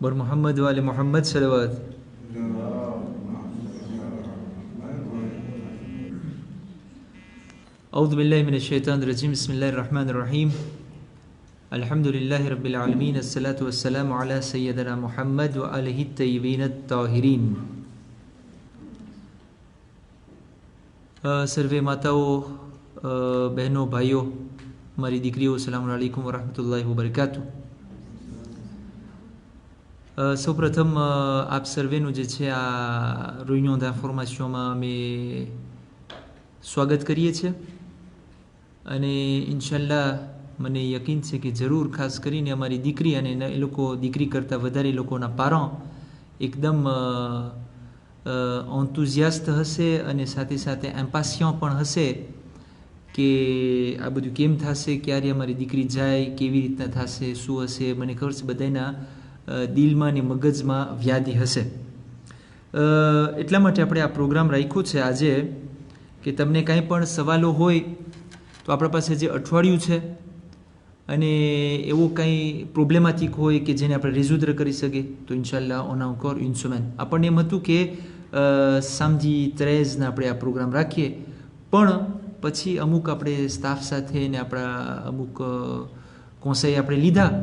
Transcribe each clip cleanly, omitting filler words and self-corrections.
बर मोहम्मद वाले मोहम्मद सलवात। औज़ु बिल्लाहि मिनश शैतानिर रजीम, बिस्मिल्लाहिर रहमानिर रहीम। अल्हम्दुलिल्लाहि रब्बिल आलमीन, अस्सलातु वस्सलामु अला सय्यदिना मुहम्मद व आलिहि तय्यबीन ताहिरीन। सर्वे माताओं, बहनों, भाइयों, हमारी दीकरीओ, अस्सलामु अलैकुम व रहमतुल्लाहि व बरकातुहू। સૌપ્રથમ આપ સર્વેનું જે છે આ રૂઈનો d'informationમાં અમે સ્વાગત કરીએ છીએ અને ઇન્શાલ્લાહ મને યકીન છે કે જરૂર ખાસ કરીને અમારી દીકરી અને એ લોકો દીકરી કરતાં વધારે લોકોના પારન્ટ એકદમ એન્થુઝિયાસ્ટ હશે અને સાથે સાથે એમ્પાશિયન્ટ પણ હશે કે આ બધું કેમ થશે, ક્યારે અમારી દીકરી જાય, કેવી રીતના થશે, શું હશે. મને ખબર છે બધાના દિલમાં ને મગજમાં વ્યાધિ હશે. એટલા માટે આપણે આ પ્રોગ્રામ રાખ્યો છે આજે કે તમને કાંઈ પણ સવાલો હોય તો આપણા પાસે જે અઠવાડિયું છે અને એવો કંઈ પ્રોબ્લેમેટિક હોય કે જેને આપણે રેઝોલ્વ કરી શકીએ તો ઇન્શાલ્લાહ ઓન encore une semaine. આપણને એમ હતું કે સામજી 13 આપણે આ પ્રોગ્રામ રાખીએ, પણ પછી અમુક આપણે સ્ટાફ સાથે ને આપણા અમુક કોન્સેય આપણે લીધા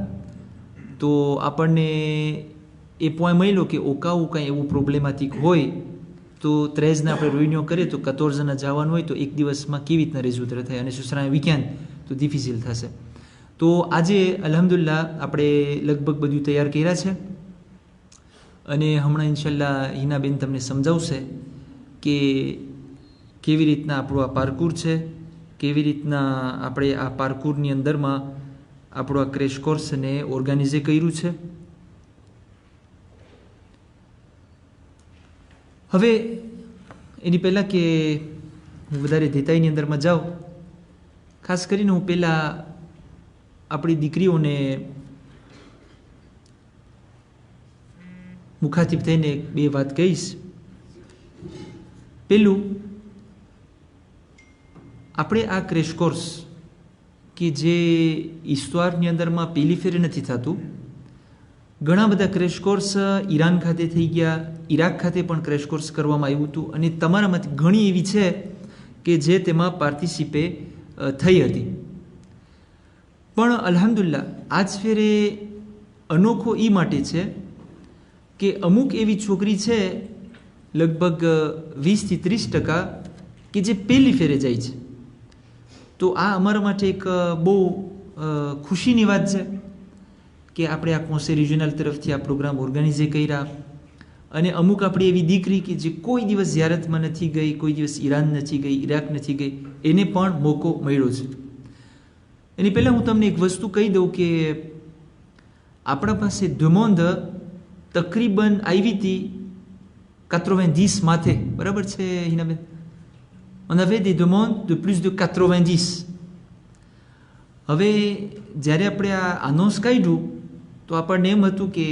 તો આપણને એ પોઈન્ટ મળ્યો કે ઓકાવું કંઈ એવું પ્રોબ્લેમેટિક હોય તો 13 આપણે રોઈન્યો કરીએ તો 14 જવાનું હોય તો એક દિવસમાં કેવી રીતના રેઝોલ્વ થાય અને સુસરા વીકેન્ડ તો ડિફિસિલ થશે. તો આજે અલ્હમ્દુલિલ્લાહ આપણે લગભગ બધું તૈયાર કર્યા છે અને હમણાં ઇન્શાલ્લાહ હિનાબેન તમને સમજાવશે કે કેવી રીતના આપણું આ પાર્કુર છે, કેવી રીતના આપણે આ પાર્કુરની અંદરમાં આપણું આ ક્રેશ કોર્સને ઓર્ગેનાઇઝ કર્યું છે. હવે એની પહેલાં કે હું વધારે દેતાઈની અંદરમાં જાઉં, ખાસ કરીને હું પહેલાં આપણી દીકરીઓને મુખાતિબ થઈને બે વાત કહીશ. પહેલું, આપણે આ ક્રેશ કોર્સ કે જે ઈસ્તવારની અંદરમાં પહેલી ફેરે નથી થતું, ઘણા બધા ક્રેશ કોર્સ ઈરાન ખાતે થઈ ગયા, ઈરાક ખાતે પણ ક્રેશ કોર્સ કરવામાં આવ્યું હતું અને તમારામાંથી ઘણી એવી છે કે જે તેમાં પાર્ટિસિપે થઈ હતી. પણ અલ્હમ્દુલિલ્લાહ આજ ફેરે અનોખો એ માટે છે કે અમુક એવી છોકરી છે લગભગ 20 થી 30% કે જે પહેલી ફેરે જાય છે. તો આ અમારા માટે એક બહુ ખુશીની વાત છે કે આપણે આ કોન્સેય રિજનલ તરફથી આ પ્રોગ્રામ ઓર્ગેનાઇઝ કર્યા અને અમુક આપણી એવી દીકરી કે જે કોઈ દિવસ ઝિયારતમાં નથી ગઈ, કોઈ દિવસ ઈરાન નથી ગઈ, ઈરાક નથી ગઈ, એને પણ મોકો મળ્યો છે. એની પહેલાં હું તમને એક વસ્તુ કહી દઉં કે આપણા પાસે demande તકરીબન આવી હતી 90 માથે, બરાબર છે હિનાબેન? On avait des demandes de plus de 90. હવે જ્યારે આપણે આ અનાઉન્સ કાઢ્યું તો આપણને એમ હતું કે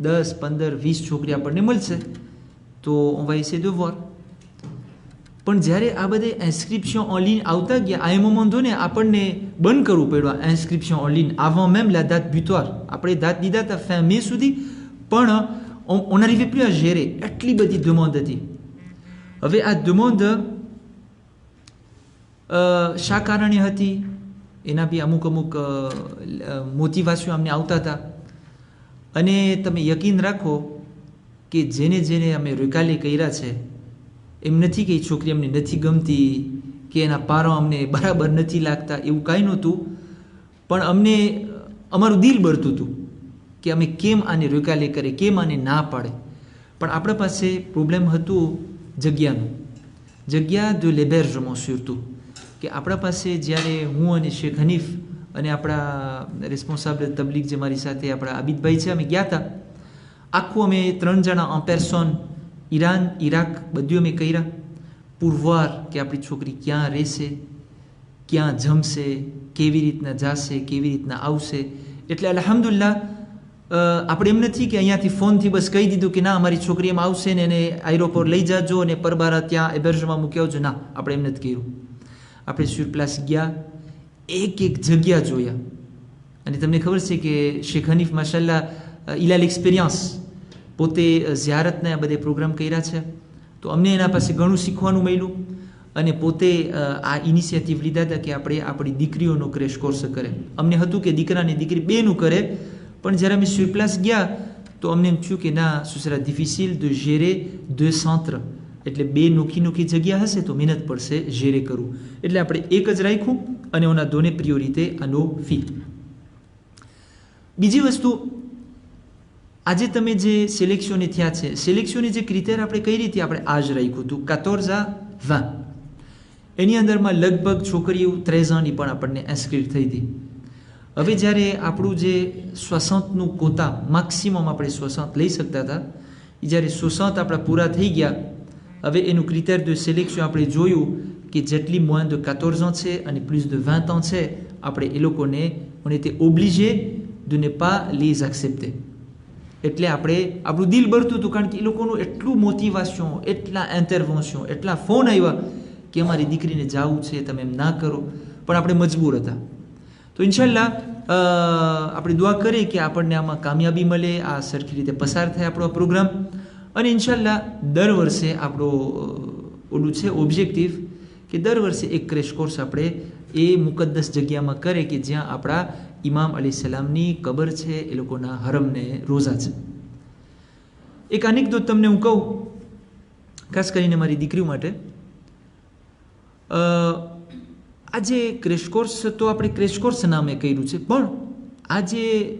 10, 15, 20 છોકરી આપણને મળશે તો on va essayer de voir. પણ જ્યારે આ બધે ઇન્સ્ક્રિપ્શન ઓનલાઈન આવતા ગયા, આ moment donné આપણને બંધ કરવું પડ્યું આ ઇન્સ્ક્રિપ્શન online avant même la date butoir. આપણે દાત દીધા હતા fin mai સુધી, પણ on n'arrivait plus à gérer, એટલી બધી demande હતી. હવે આ demande શા કારણે હતી એના બી અમુક મોટિવેશન અમને આવતા હતા અને તમે યકીન રાખો કે જેને જેને અમે રેકાલે કર્યા છે એમ નથી કે એ છોકરી અમને નથી ગમતી કે એના પારો અમને બરાબર નથી લાગતા, એવું કાંઈ નહોતું. પણ અમને અમારું દિલ બળતું હતું કે અમે કેમ આને રેકાલે કરે, કેમ આને ના પાડે. પણ આપણા પાસે પ્રોબ્લેમ હતું જગ્યાનું, જગ્યા de l'hébergement surtout. કે આપણા પાસે જ્યારે હું અને શેખ હનીફ અને આપણા રિસ્પોન્સાબલ તબલીગ જે મારી સાથે આપણા આબિદભાઈ છે, અમે ગયા હતા. આખું અમે 3 જણા en personne ઈરાન, ઈરાક બધું અમે કર્યા pour voir કે આપણી છોકરી ક્યાં રહેશે, ક્યાં જમશે, કેવી રીતના જશે, કેવી રીતના આવશે. એટલે અલ્હમ્દુલિલ્લાહ આપણે એમ નથી કે અહીંયાથી ફોનથી બસ કહી દીધું કે ના અમારી છોકરી એમ આવશે ને એને એરોપોર્ટ લઈ જાજો અને પરબારા ત્યાં એબર્જમાં મૂકી આવજો. ના, આપણે એમ નથી કર્યું. આપણે sur place ગયા, એક એક જગ્યા જોયા અને તમને ખબર છે કે Sheikh Hanif માશાલ્લાહ il a l'expérience, પોતે ઝિયારતના બધે પ્રોગ્રામ કર્યા છે, તો અમને એના પાસે ઘણું શીખવાનું મળ્યું અને પોતે આ ઇનિશિયેટિવ લીધા હતા કે આપણે આપણી દીકરીઓનો ક્રેશ કોર્સ કરે. અમને હતું કે દીકરા ને દીકરી બેનું કરે, પણ જ્યારે અમે sur place ગયા તો અમને એમ થયું કે ના, ce sera difficile de gérer 2 centres, એટલે 2 નોખી જગ્યા હશે તો મહેનત પડશે gérer કરવું, એટલે આપણે એક જ રાખ્યું અને on a donné priorité à nos filles. બીજી વસ્તુ, આજે તમે જે સિલેક્શને થયા છે, સિલેક્શનની જે ક્રિટેર આપણે કઈ રીતે આપણે આ જ રાખ્યું હતું 14 à 20, એની અંદરમાં લગભગ છોકરીઓ 13 ans ની પણ આપણને ઇન્સ્ક્રિપ્ટ થઈ હતી. હવે જ્યારે આપણું જે 60નું કોતા મેક્સિમમ આપણે 60 લઈ શકતા હતા, એ જ્યારે 60 આપણા પૂરા થઈ ગયા, હવે એનું ક્રિટેર de sélection આપણે જોયું કે જેટલી moins de 14 ans છે અને plus de 20 ans છે, આપણે એ લોકોને on était obligé de ne pas les accepter. એટલે આપણે આપણું દિલ ભરતું હતું, કારણ કે એ લોકોનું એટલું મોટિવેશન, એટલા ઇન્ટરવેન્શન, એટલા ફોન આવ્યા કે અમારી દીકરીને જાવું છે, તમે એમ ના કરો, પણ આપણે મજબૂર હતા. તો ઇન્શાલ્લાહ આપણે દુઆ કરીએ કે આપણને આમાં કામયાબી મળે, આ સરખી રીતે પસાર થાય આપણો પ્રોગ્રામ, અને ઇન્શાલ્લાહ દર વર્ષે આપણો ઓલું છે ઓબ્જેક્ટિવ કે દર વર્ષે એક ક્રેશ કોર્સ આપણે એ મુકદ્દસ જગ્યામાં કરે કે જ્યાં આપણા ઇમામ અલૈહિસ્સલામની કબર છે, એ લોકોના હરમને રોઝા છે. એક એનેક્ડોટ તમને હું કહું, ખાસ કરીને મારી દીકરીઓ માટે. આ જે ક્રેશ કોર્સ તો આપણે ક્રેશ કોર્સ નામે કર્યું છે, પણ આ જે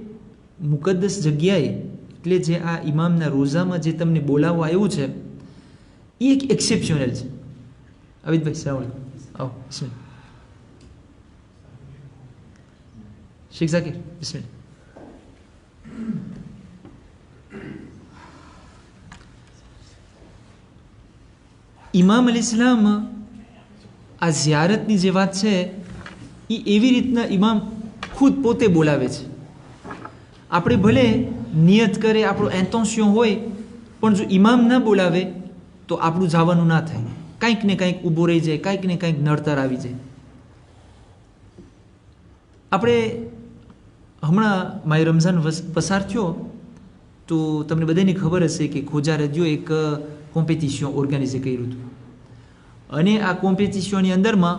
મુકદ્દસ જગ્યાએ, એટલે જે આ ઇમામના રોઝામાં જે તમને બોલાવવા આવ્યું છે, એ એક એક્સેપ્શનલ છે. આવિદભાઈ શ્રાવણ આવો, બિસ્મિલ્લાહ. શેખ ઝાકીર, બિસ્મિલ્લાહ. ઇમામ અલૈહિસ્સલામ આ ઝિયારતની જે વાત છે એ એવી રીતના ઇમામ ખુદ પોતે બોલાવે છે. આપણે ભલે નિયત કરે, આપણો ઇન્ટેન્શન હોય, પણ જો ઇમામ ના બોલાવે તો આપણું જવાનું ના થાય, કંઈક ને કંઈક ઊભો રહી જાય, કંઈક ને કંઈક નડતર આવી જાય. આપણે હમણાં માય રમઝાન પસાર થયો તો તમને બધાને ખબર હશે કે ખોજા રેડિયો એક કોમ્પિટિશન ઓર્ગેનાઇઝ કર્યું હતું, અને આ કોમ્પિટિશનની અંદરમાં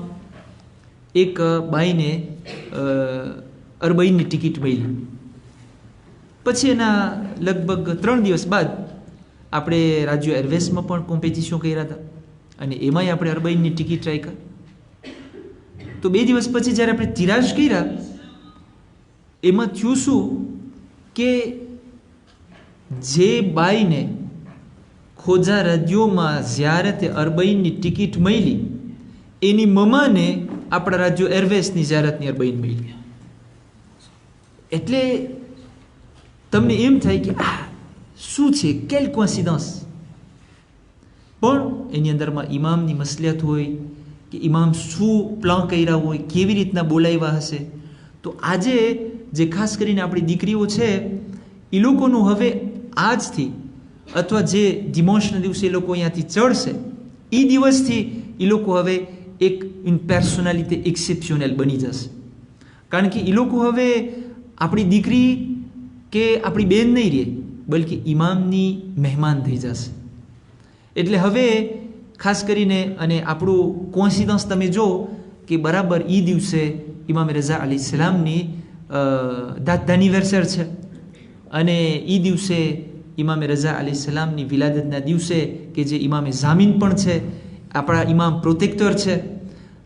એક બાઈને અરબઈની ટિકિટ મળી. પછી એના લગભગ 3 દિવસ બાદ આપણે રાજ્ય એરવેઝમાં પણ કોમ્પિટિશન કર્યા હતા, અને એમાંય આપણે અરબઈની ટિકિટ રાખ્યા. તો 2 દિવસ પછી જ્યારે આપણે તિરાજ કર્યા, એમાં થયું શું કે જે બાઈને ખોજા રાજ્યોમાં ઝિયારતે અરબઈની ટિકિટ મળી, એની મમાને આપણા રાજ્યો એરવેઝની ઝિયારતની અરબઈન મળી. એટલે તમને એમ થાય કે આ શું છે, કેલ કોઇન્સિડન્સ. પણ એની અંદરમાં ઇમામની મસલિયત હોય કે ઇમામ શું પ્લાન કર્યા હોય, કેવી રીતના બોલાવ્યા હશે. તો આજે જે ખાસ કરીને આપણી દીકરીઓ છે, એ લોકોનું હવે આજથી અથવા જે દિમાશના દિવસે એ લોકો અહીંયાથી ચડશે, એ દિવસથી એ લોકો હવે એક પર્સનાલિટી એક્સેપ્શનલ બની જશે. કારણ કે એ લોકો હવે આપણી દીકરી કે આપણી બેન નહીં રહે, બલકે ઇમામની મહેમાન થઈ જશે. એટલે હવે ખાસ કરીને, અને આપણું કોઇન્સિડન્સ તમે જો કે બરાબર એ દિવસે ઇમામ રઝા અલૈહિસ્સલામની દાત એનિવર્સરી છે, અને એ દિવસે ઇમામે રઝા અલૈહિસ્સલામની વિલાદતના દિવસે કે જે ઇમામે ઝામીન પણ છે, આપણા ઇમામ પ્રોટેક્ટર છે.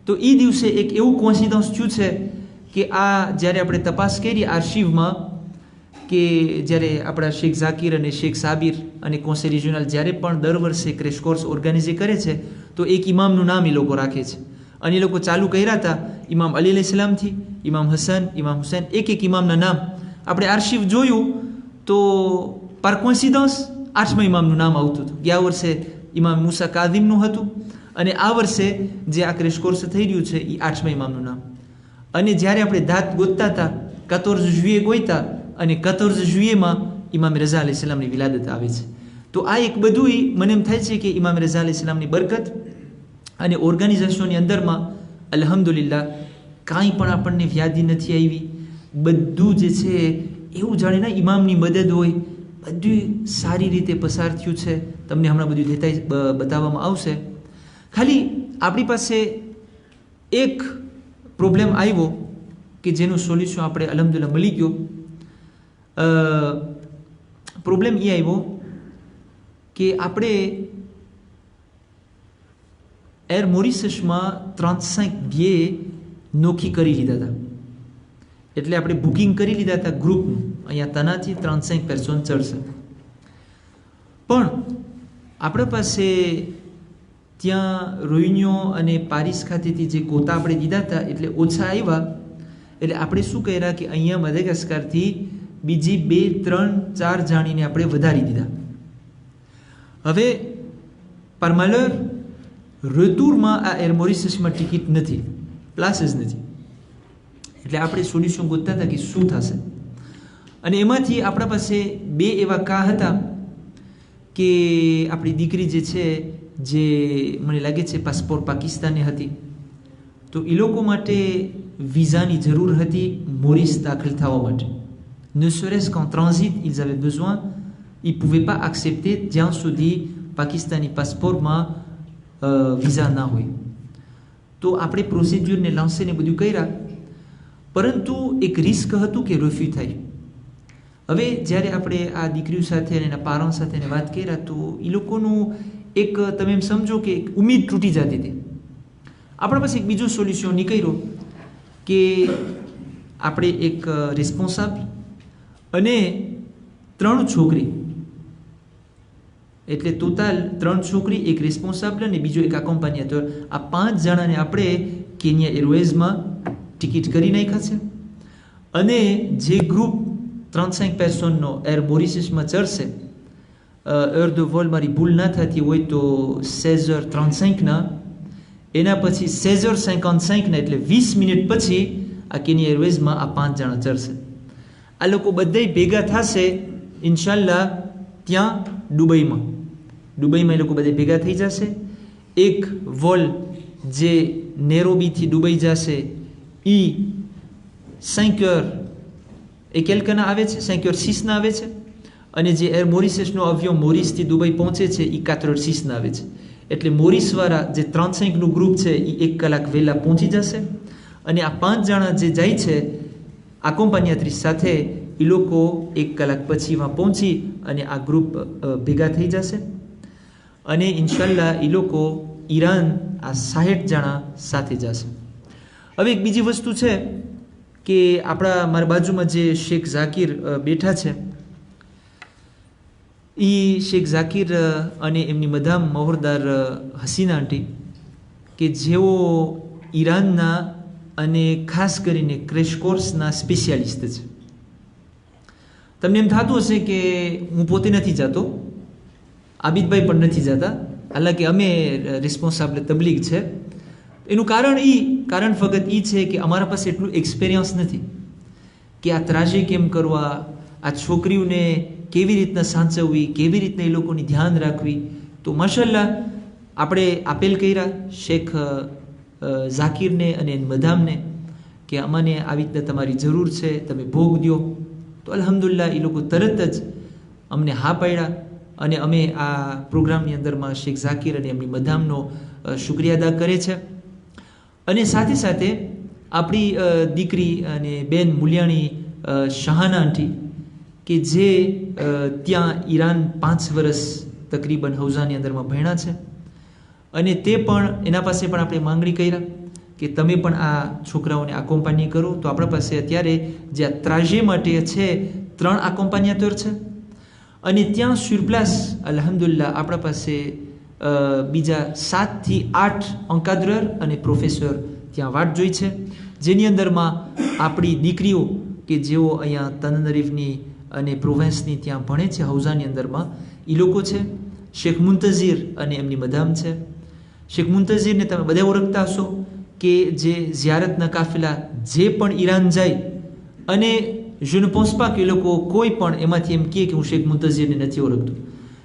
તો એ દિવસે એક એવું કોઇન્સિડન્સ થયું છે કે આ જ્યારે આપણે તપાસ કરી આર્શિવમાં, કે જ્યારે આપણા શેખ ઝાકીર અને શેખ સાબિર અને કોન્સેલ રિજનલ જ્યારે પણ દર વર્ષે ક્રેશ કોર્સ ઓર્ગેનાઇઝ કરે છે, તો એક ઇમામનું નામ એ લોકો રાખે છે. અને એ લોકો ચાલુ કર્યા હતા ઇમામ અલી અલૈહિસ્સલામથી, ઇમામ હસન, ઇમામ હુસૈન, એક ઇમામના નામ આપણે આર્શિવ જોયું તો પર કોઇન્સિડન્સ 8મા ઇમામનું નામ આવતું હતું. ગયા વર્ષે ઇમામ મૂસા કાઝિમનું હતું, અને આ વર્ષે જે આ ક્રેશ કોર્સ થઈ રહ્યું છે એ 8મા ઇમામનું નામ. અને જ્યારે આપણે દાંત ગોતતા હતા 14 જુએ ગોઈતા, અને 14 જુએમાં ઇમામ રઝા અલૈહિસ્સલામની વિલાદત આવે છે. તો આ એક બધું મને એમ થાય છે કે ઇમામ રઝા અલૈહિસ્સલામની બરકત અને ઓર્ગેનાઇઝેશનની અંદરમાં અલ્હમ્દુલિલ્લાહ કાંઈ પણ આપણને વ્યાધિ નથી આવી. બધું જે છે એવું જાણે ને ઇમામની મદદ હોય, બધું સારી રીતે પસાર થયું છે, તમને હમણાં બધું બતાવવામાં આવશે. ખાલી આપણી પાસે એક પ્રોબ્લેમ આવ્યો કે જેનું સોલ્યુશન આપણે અલ્હમ્દુલિલ્લાહ મળી ગયો. પ્રોબ્લેમ એ આવ્યો કે આપણે એર મોરિશસમાં 35 બિયે નોખી કરી લીધા હતા. એટલે આપણે બુકિંગ કરી લીધા હતા ગ્રુપનું, અહીંયા તનાથી 35 પર્સન ચડશે. પણ આપણા પાસે ત્યાં રોહિન્યો અને પારિસ ખાતેથી જે કોતા આપણે દીધા હતા એટલે ઓછા આવ્યા. એટલે આપણે શું કર્યા કે અહીંયા મદાગાસ્કરથી બીજી 2, 3, 4 જાણીને આપણે વધારી દીધા. હવે par malheur રટૂરમાં આ એર મોરિશસમાં ટિકિટ નથી, પ્લાસ જ નથી. એટલે આપણે સોલ્યુશન ગોતતા હતા કે શું થશે. અને એમાંથી આપણા પાસે 2 એવા કા હતા કે આપણી દીકરી જે છે, જે મને લાગે છે પાસપોર્ટ પાકિસ્તાની હતી, તો એ લોકો માટે વિઝાની જરૂર હતી મોરિસ દાખલ થવા માટે. Ne serait-ce qu'en transit, ils avaient besoin, ils ne pouvaient pas accepter જ્યાં સુધી પાકિસ્તાની પાસપોર્ટમાં વિઝા ના હોય. તો આપણે પ્રોસિડ્યુરને લાંસીને બધું કર્યા, પરંતુ એક રિસ્ક હતું કે રિફ્યુ થાય. હવે જ્યારે આપણે આ દીકરીઓ સાથે અને એના પારણ સાથે વાત કર્યા તો એ લોકોનું એક તમે એમ સમજો કે એક ઉમ્મીદ તૂટી જતી હતી. આપણા પાસે એક બીજો સોલ્યુશન નીકળ્યો કે આપણે એક રિસ્પોન્સાબલ અને 3 છોકરી, એટલે ટોટલ 3 છોકરી, એક રિસ્પોન્સાબલ અને બીજો એક એકોમ્પાનિયાતોર, આ 5 જણાને આપણે કેન્યા એરવેઝમાં ટિકિટ કરી નાખ્યા છે. અને જે ગ્રુપ 35 પર્સનનો એર મોરિશસમાં ચડશે, heure de vol મારી ભૂલ ના થતી હોય તો 16h35ના, એના પછી 16h55ના, એટલે 20 મિનિટ પછી આ કેન્યા એરવેઝમાં આ 5 જણા ચડશે. આ લોકો બધાય ભેગા થશે ઇન્શાલ્લાહ ત્યાં દુબઈમાં. દુબઈમાં એ લોકો બધા ભેગા થઈ જશે. એક વોલ જે નેરોબીથી દુબઈ જશે એ 5h et quelques-ના આવે છે, 5h06ના આવે છે. અને જે એર મોરિશસનો અવિયો મોરિસથી દુબઈ પહોંચે છે એ 4h06ના આવે છે. એટલે મોરિસવાળા જે 35નું ગ્રુપ છે એ 1 કલાક વહેલા પહોંચી જશે. અને આ 5 જણા જે જાય છે એકોમ્પાનિયાત્રીસ સાથે, એ લોકો 1 કલાક પછીમાં પહોંચી અને આ ગ્રુપ ભેગા થઈ જશે. અને ઇન્શાલ્લાહ એ લોકો ઈરાન આ 60 જણા સાથે જશે. હવે એક બીજી વસ્તુ છે કે આપણા મારા બાજુમાં જે શેખ ઝાકીર બેઠા છે, એ શેખ ઝાકીર અને એમની મદામ મહોરદાર હસીના આંટી, કે જેઓ ઈરાનના અને ખાસ કરીને ક્રેશ કોર્સના સ્પેશિયાલિસ્ટ છે. તમને એમ થતું હશે કે હું પોતે નથી જતો, આબિદભાઈ પણ નથી જતા, હાલાંકि અમે રિસ્પોન્સાબલ તબલીગ છે. એનું કારણ ફક્ત એ છે કે અમારા પાસે એટલું એક્સપિરિયન્સ નથી કે આ ત્રાજી કેમ કરવા, આ છોકરીઓને કેવી રીતના સાચવવી, કેવી રીતના એ લોકોની ધ્યાન રાખવી. તો માશાલ્લાહ આપણે આપેલ કર્યા શેખ ઝાકીરને અને મદામને કે અમને આવી રીતના તમારી જરૂર છે, તમે ભોગ દો. તો અલ્હમ્દુલિલ્લાહ એ લોકો તરત જ અમને હા પાડ્યા. અને અમે આ પ્રોગ્રામની અંદરમાં શેખ ઝાકીર અને એમની મદામનો શુક્રિયા અદા કરે છે. અને સાથે સાથે આપણી દીકરી અને બેન મુલિયાણી શાહાના આંટી, કે જે ત્યાં ઈરાન 5 વર્ષ તકરીબન હૌઝાની અંદરમાં ભણ્યા છે. અને તે પણ એના પાસે પણ આપણે માંગણી કર્યા કે તમે પણ આ છોકરાઓને એકોમ્પાની કરો. તો આપણા પાસે અત્યારે જે આ ત્રાજે માટે છે 3 એકોમ્પાનિયાતોર છે. અને ત્યાં સુરપ્લાસ અલ્હમ્દુલિલ્લાહ આપણા પાસે બીજા 7 થી 8 એન્કાડ્રર અને પ્રોફેસર ત્યાં વાટ જોઈ છે, જેની અંદરમાં આપણી દીકરીઓ કે જેઓ અહીંયા તનરીફની અને પ્રોવેન્સની ત્યાં ભણે છે હૌઝાની અંદરમાં, એ લોકો છે. શેખ મુંતઝીર અને એમની મદામ છે. શેખ મુંતઝીરને તમે બધા ઓળખતા હશો કે જે ઝિયારતના કાફિલા જે પણ ઈરાન જાય, અને je ne pense pas કે એ લોકો કોઈ પણ એમાંથી એમ કહે કે હું શેખ મુંતઝીરને નથી ઓળખતો.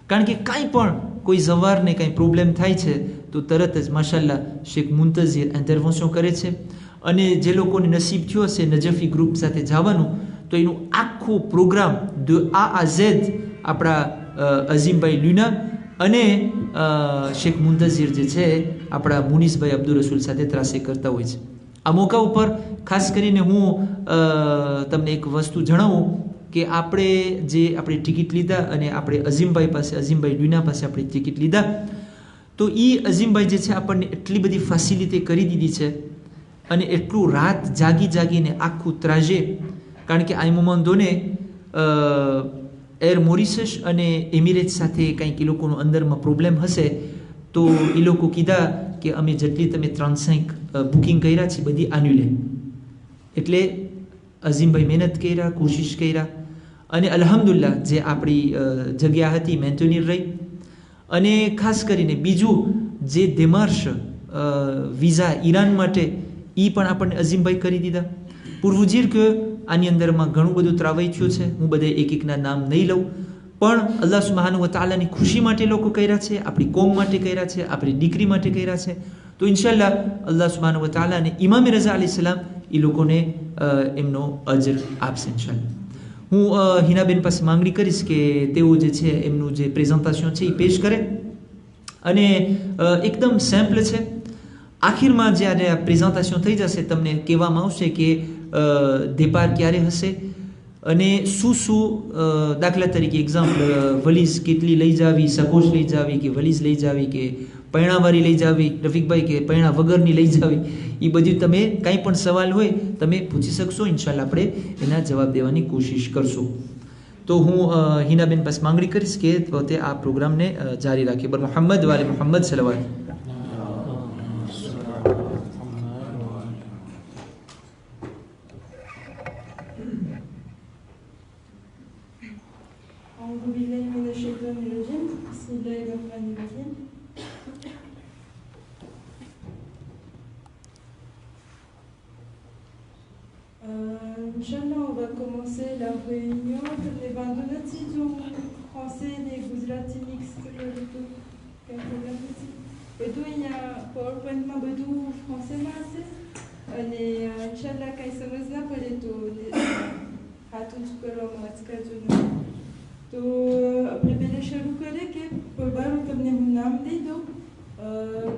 કારણ કે કાંઈ પણ કોઈ ઝવારને કાંઈ પ્રોબ્લેમ થાય છે તો તરત જ માશાલ્લાહ શેખ મુંતઝીર ઇન્ટરવેન્શન કરે છે. અને જે લોકોને નસીબ થયો હશે નજફી ગ્રુપ સાથે જવાનું, તો તો એનું આખું પ્રોગ્રામ ધ આ ઝેડ આપણા અઝીમભાઈ લ્યુના અને શેખ મુંતઝીર જે છે આપણા મુનીસભાઈ અબ્દુલ રસૂલ સાથે ત્રાસે કરતા હોય છે. આ મોકા ઉપર ખાસ કરીને હું તમને એક વસ્તુ જણાવું કે આપણે જે આપણે ટિકિટ લીધા અને આપણે અઝીમભાઈ લ્યુના પાસે આપણે ટિકિટ લીધા, તો એ અઝીમભાઈ જે છે આપણને એટલી બધી ફેસિલિટી કરી દીધી છે અને એટલું રાત જાગીને આખું ત્રાજે, કારણ કે આ મોમેન્ટોને એર મોરિશસ અને એમિરેટ્સ સાથે કંઈક એ લોકોનો અંદરમાં પ્રોબ્લેમ હશે, તો એ લોકો કીધા કે અમે જેટલી તમે 305 બુકિંગ કર્યા છે બધી આન્યુલે. એટલે અઝીમભાઈ મહેનત કર્યા, કોશિશ કર્યા અને અલ્હમ્દુલિલ્લાહ જે આપણી જગ્યા હતી મેન્ટેનિયર રહી. અને ખાસ કરીને બીજું જે દેમાર્શ વિઝા ઈરાન માટે એ પણ આપણને અઝીમભાઈ કરી દીધા. pour vous dire que આની અંદરમાં ઘણું બધું ત્રાવાઈ થયું છે. હું બધે એકના નામ નહીં લઉં, પણ અલ્લાહ સુબ્હાનહુ વ તઆલાની ખુશી માટે લોકો કર્યા છે, આપણી કોમ માટે કર્યા છે, આપણી દીકરી માટે કર્યા છે. તો ઇન્શાલ્લાહ અલ્લાહ સુબ્હાનહુ વ તઆલા અને ઇમામ રઝા અલૈહિસ્સલામ એ લોકોને એમનો અજર આપશે ઇન્શાલ્લાહ. હું હિનાબેન પાસે માંગણી કરીશ કે તેઓ જે છે એમનું જે પ્રેઝન્ટેશન છે એ પેશ કરે અને એકદમ સિમ્પલ છે. આખીરમાં જ્યારે આ પ્રેઝન્ટેશન થઈ જશે તમને કહેવામાં આવશે કે દેપાર ક્યારે હશે અને શું દાખલા તરીકે એક્ઝામ્પલ વલીઝ કેટલી લઈ જાવી, સકોશ લઈ જાવી કે વલીઝ લઈ જાવી કે પૈણાવાળી લઈ જાવી, રફીકભાઈ કે પૈણા વગરની લઈ જાવી, એ બધું તમે કાંઈ પણ સવાલ હોય તમે પૂછી શકશો. ઇન્શાલ્લાહ આપણે એના જવાબ દેવાની કોશિશ કરશું. તો હું હિનાબેન પાસે માંગણી કરીશ કે પોતે આ પ્રોગ્રામને જારી રાખે. બર મોહમ્મદ વાલે Mohammad સલવાત. Inch'Allah, on va commencer la réunion. Les bandonati du français, les Gujarati mixtes, tout. Quel problème aussi? Bedou, il y a PowerPoint, ma bedou français, massé. Et Inch'Allah, quand il se met là, pour les tout, hatou tu peux l'homme, tu peux tout. तो अपने पहले शुरू करें कि pour बार तुमने नाम दे दो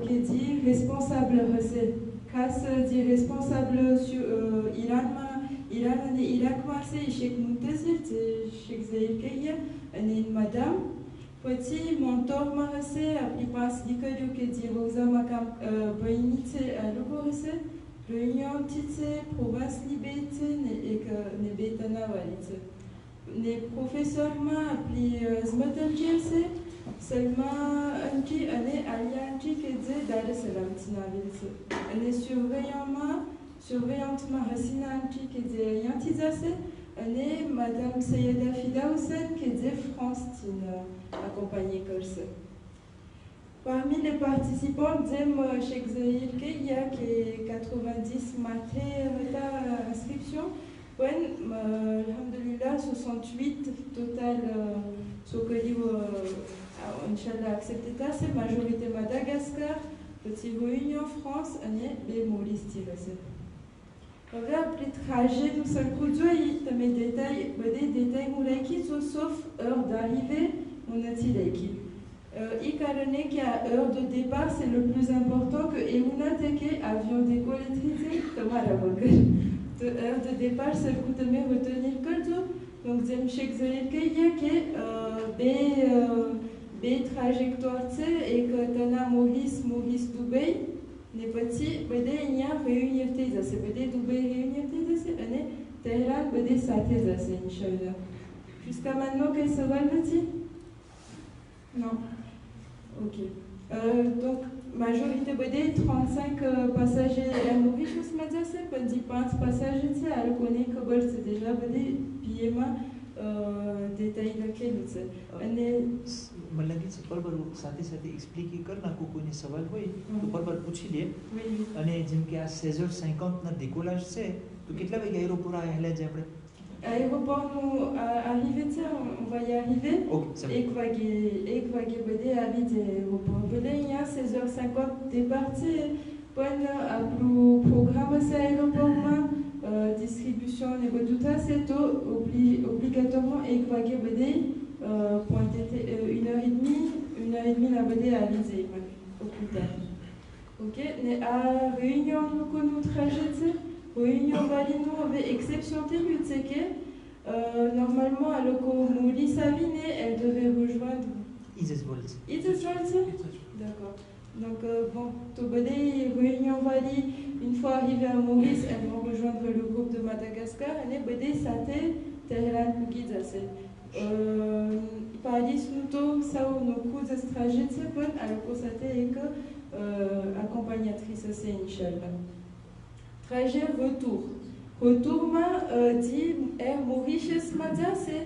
कि dit responsable है खास dit responsable sur Iran et Irak c'est Cheikh Muntazir Cheikh Zahir Kaya et madame petit mentor ma c'est après pas dit que dit Rosa Makam Boinite à l'ogo c'est réunion tite province libété et que ne bétana valite. Les professeurs m'ont appelé Zmatanjelse, seulement un qui est allianti qui dit Dar es Salaam Tinavilse. Les surveillante Mahasina qui dit Yantizase, et Madame Sayeda Fida Hussein qui dit France Tina accompagnée Corse. Parmi les participants, j'aime Cheikh Zahir Keya qui est 90 matières d'inscription. Bon, alhamdulillah, 68 total, ce que Inch'Allah accepté c'est majorité Madagascar, petit Réunion France, et les Maurice tirés. On va appeler trajet, nous sommes coutus, mais des détails, sauf heure d'arrivée, on a tiré. Il carnet qui a heure de départ, c'est le plus important que Euna Teke, avion décollectrisé, Thomas Ravogel. De heure de départ, c'est le coup de me retenir que tout. Donc, j'aime Cheikh Zahir Kaya qui est trajectoire et que Tana Maurice Dubaï, les petits, il y a réunion de c'est peut-être Dubaï réunion de c'est année, Tehran, peut-être ça c'est Inch'Allah. Jusqu'à maintenant, qu'est-ce que ça va le dire? Non. Ok. Donc, majorité BD, 35 passagers à Mauritius, c'est pas 10 passagers, c'est à reconnaître que c'est déjà BD, PMA, détail lequel c'est. મને લાગે છે બરાબર સાથે સાથે એક્સપ્લિક કરી નાખું કોઈને સવાલ હોય તો બરાબર પૂછી લે. અને જેમ કે આ સેઝર 50 ના décollage છે તો કેટલા વાગે એરોપોર્ટ આવેલા છે આપણે? Aéroport, nous arriver, on va y arriver. Ek vague BD arrive aéroport. BD il y a 16h50 départi. Bon, après le programme c'est aéroport, distribution et tout ça c'est au vague BD, une heure et demie la BD à Alizé, au plus tard. Ok, mais à réunion, nous connaissons trajet, réunion valino avait exception normalement, à l'oko Mouli Savine, elle devait rejoindre. Isesvold. D'accord. Donc, bon, Tobodé, Réunion Valley, une fois arrivée à Maurice, elles vont rejoindre le groupe de Madagascar. Et Bodé, Sate, Tehran, Pugizase. Paris, Nuto, Sao, Noku, Zestrajet, Sepon, à l'oko Sate et que accompagnatrice, c'est Inch'Allah. Trajet retour. Retour, dit Air Mauritius Madzase,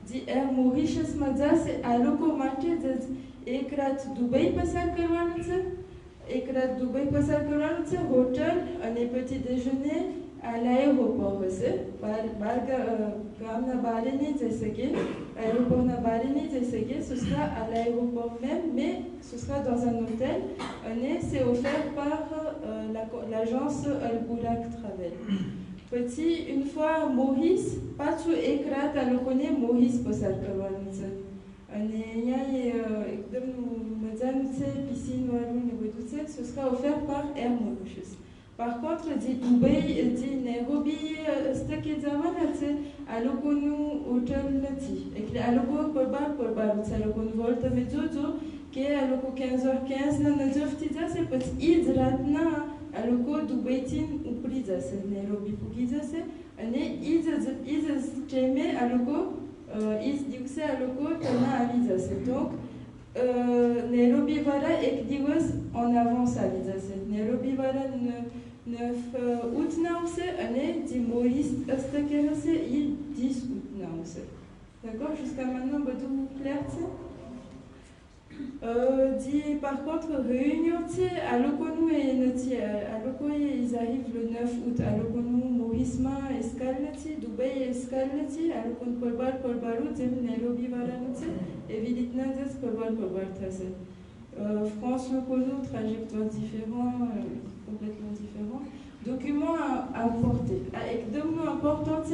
dit Air Mauritius Madzase, à l'oko Marquez. Ekrat Dubaï passer Ekrat Dubaï passer hôtel, un petit déjeuner à l'aéroport aussi. Ce sera à l'aéroport même, mais ce sera dans un hôtel. C'est offert par l'agence Al-Bourak Travel. Petit, une fois Maurice, pas tout Ekrat, à le connaître Maurice passer ce sera offert par Air Mauritius. Par contre, dit Dubaï, dit Nairobi, à l'okonu hôtel nati. Et que à l'oko pour bar, c'est l'okonu volte mezzozo, qui est à l'oko 15h15, c'est petit idratna, à l'oko Dubaïtin ou prisa, c'est Nairobi pour qui c'est, à l'oko. Is à l'oko, tona avisa. Donc, Nairobi Vara et Kdigos en avance à visa. Nairobi Vara 9 août nause, année dit Maurice Ostakerose, il 10 août nause. D'accord? Jusqu'à maintenant, tout clair, dit par contre, réunion, à l'Okonou et à l'Oko, ils arrivent le 9 août. À l'Okonou, Maurice-Ma, Escalnati, Dubaï, Escalnati, à l'Okon Kolbarou, Nairobi, Varanati, et Vilitnazes, Kolbar, Tracé. France, l'Okonou, trajectoire différent, complètement différent. Documents à apporter. Avec deux mots importants,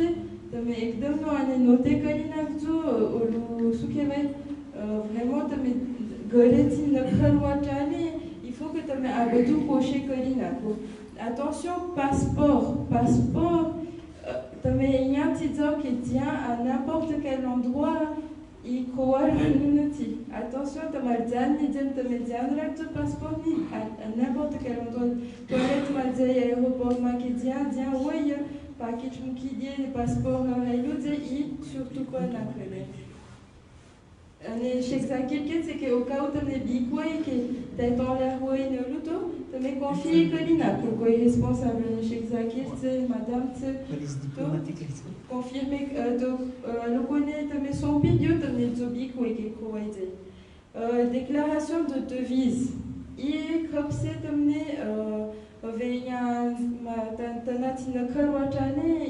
mais avec deux mots à noter, Kalinavzo, au Soukeve, vraiment, il faut que tu aies tout coché Colina. Attention, passeport. Tu mets un petit qui tient à n'importe quel endroit. Il croit attention, tu mets le passeport à n'importe quel endroit. Toilette, aéroport, oui, package qui dit le passeport, surtout pas l'imprimer. Chez quelqu'un, c'est qu'au cas où tu as des bicouets qui t'es dans l'air ou une luto, tu me confies Colina, pourquoi il est responsable chez Zakir, madame, Police diplomatique. confirmer le connaît, tu mets son pilier, tu mets le bicouet qui est déclaration de devise. Et comme c'est amené,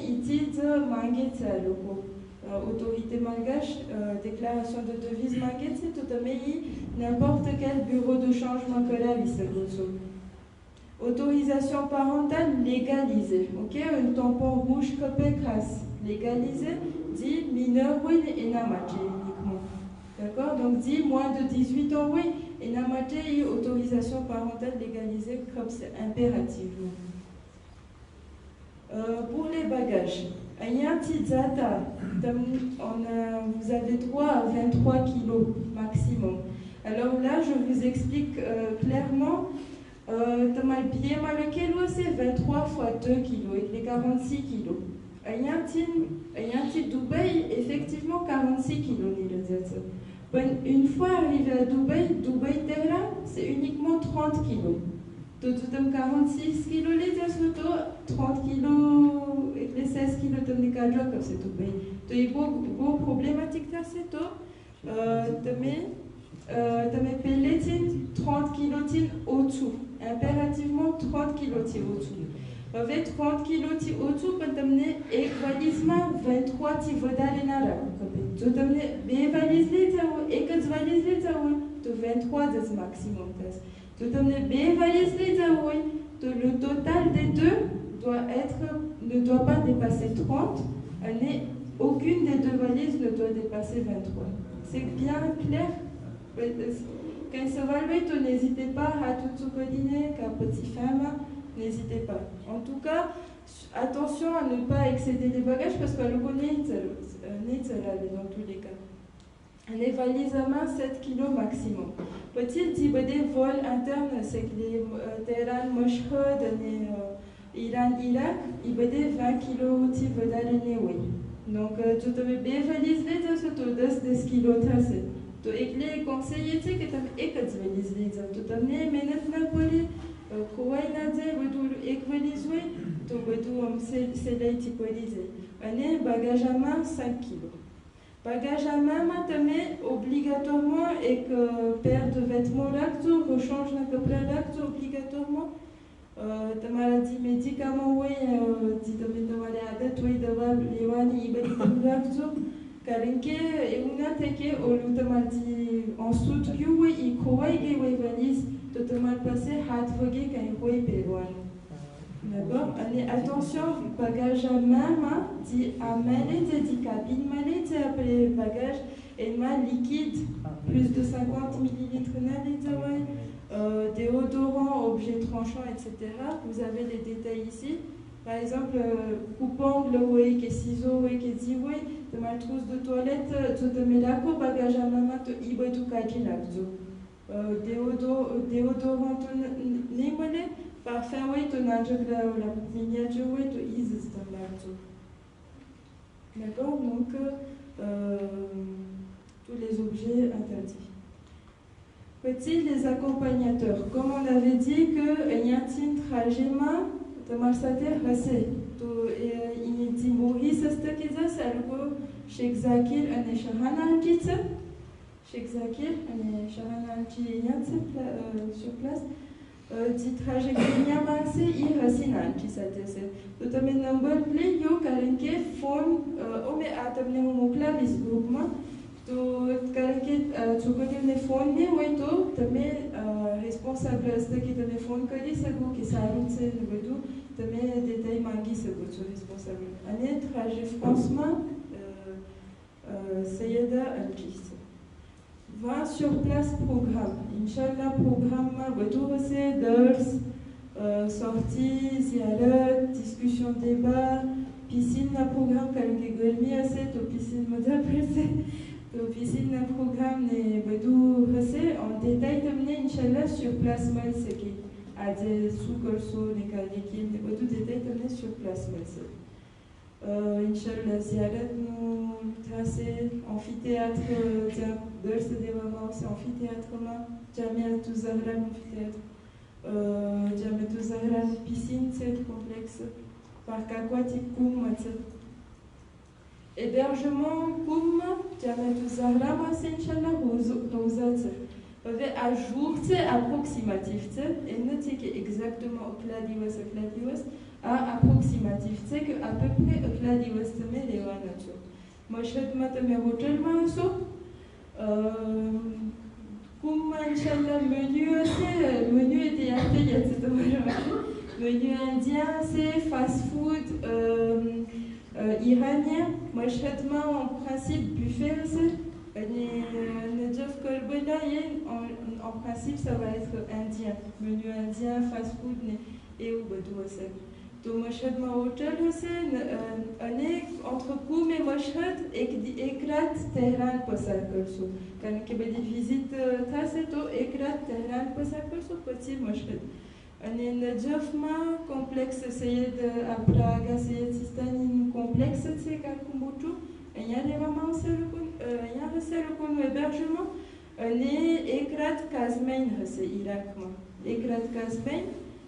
il dit autorité malgache, déclaration de devise malgache, c'est tout n'importe quel bureau de changement que la vie, autorisation parentale légalisée, ok, un tampon rouge copécrasse légalisé, dit mineur oui et namaché uniquement, d'accord, donc dit moins de 18 ans oui et namaché autorisation parentale légalisée comme c'est impérativement. Pour les bagages, vous avez droit à 23 kilos maximum. Alors là, je vous explique clairement. C'est 23 fois 2 kilos et les 46 kilos. Dubaï, effectivement 46 kilos. Une fois arrivé à Dubaï, Dubaï-Tehran, c'est uniquement 30 kilos. Tout 46 kilos les 30 kilos et les 16 kilos de cadre comme c'est tout pays. Tu as beaucoup problématique là c'est tout. Tu mets pelletine 30 kilos au-dessous. Impérativement 30 kilos au-dessous. Avec 30 kilos au-dessous, tu t'amener égalisement 23 tivodal et nara. Tu t'amener bévalis les taoues et que tu valises les taoues. Tu 23 des maximum test. Tu t'amener bévalis les taoues. Le total des deux ne doit pas dépasser 30. aucune des deux valises ne doit dépasser 23. C'est bien clair? Quand ça va le n'hésitez pas à tout souligner qu'un petit femme, n'hésitez pas. En tout cas, attention à ne pas excéder les bagages parce que le connaît dans tous les cas. Les valises à main, 7 kg maximum. Petit dit des vols internes, c'est que les Téhéran, Moshhad, Iran, Irak, ils ont 20 kg aussi d'arrêt, oui. Donc, tu te mets des valises, tu te 10 kg. Tu es conseillé que tu as des valises, tu te mets maintenant pour les Kouaïnadze, tu valises, tu c'est là tu peux liser. Un bagage à main, 5 kg. Bagage à main, tu obligatoirement et que paire de vêtements l'acto, rechange d'un peu près l'acto obligatoirement. Ta maladie médicament, oui, tu te mets de malade, tu es devant les wani, il va te l'acto. Karenke, et on a teke, au lieu de maladie en soute, oui, il croit que oui, valise, tu te mal passé, hat vogué, quand il croit pérouane. D'accord? Allez, attention, bagage à main, dit à malade, dit cabine malade, après bagage, et main liquide, plus de 50 ml, déodorant, objets tranchants, etc. Vous avez les détails ici. Par exemple, coupe-ongle, oui, que ciseaux, oui, que dit, oui, de ma trousse de toilette, tu te mets là, bagage à main, tu y vas tout cacher là, déodorant, n'importe. Parfum, oui, tu n'as la miniature, oui, tu ises d'accord? Donc, tous les objets interdits. Petit, les accompagnateurs. Comme on avait dit que y a un trajet main, de marsater, c'est il dit Boris, c'est algo chez Zakir, un échahan antice. Chez Zakir, un échahan antice sur place. Dit trajet qui a passé, il racine antice. Tout à fait, number play, yo, karenke, phone, mais à t'amener mon clavis groupement. Tu connais les phone, oui, tu mets responsable de qui te phone, que les secondes qui s'arrêtent, tu mets des détails manguis, c'est responsable. Année, trajet franchement, c'est Yeda Algis. Va sur place programme. Inch'Allah, programme, c'est d'heures, sorties, ziyarat, discussion, débat, piscine, programme, quelques golmi assez, piscine modèle pressé. Piscine programme en détail terminé Inch'Allah sur place mal c'est qui a des sous-corso, les kalikim, tout détail terminé sur place mal c'est. Inch'Allah ziyarat nous tracé amphithéâtre d'Urs de Mama c'est amphithéâtre Jamia Zahran amphithéâtre Jamia Zahran piscine c'est complexe parc aquatique comme hébergement comme Jamia Zahran c'est Inch'Allah Rosat à jour c'est approximatif et notez que exactement au cladiwas à approximatif c'est que à peu près au cladiwas mais les nature moi je vais te mettre mes hôtels comme Inch'Allah menu était à menu indien c'est fast food iranien moi je vais te mettre en principe buffet en principe ça va être indien menu indien fast food et où donc moi je vais te mettre hôtel entre Koum et Moshad éclat Téhéran pour ça que ça quand il y a des visites c'est tout éclat Téhéran pour ça que ça petit Moshad on est un complexe c'est à Prague c'est un complexe c'est Kalkumbutu il y a des mamans il y a un hébergement on est éclat Kazmein c'est Irak éclat Kazmein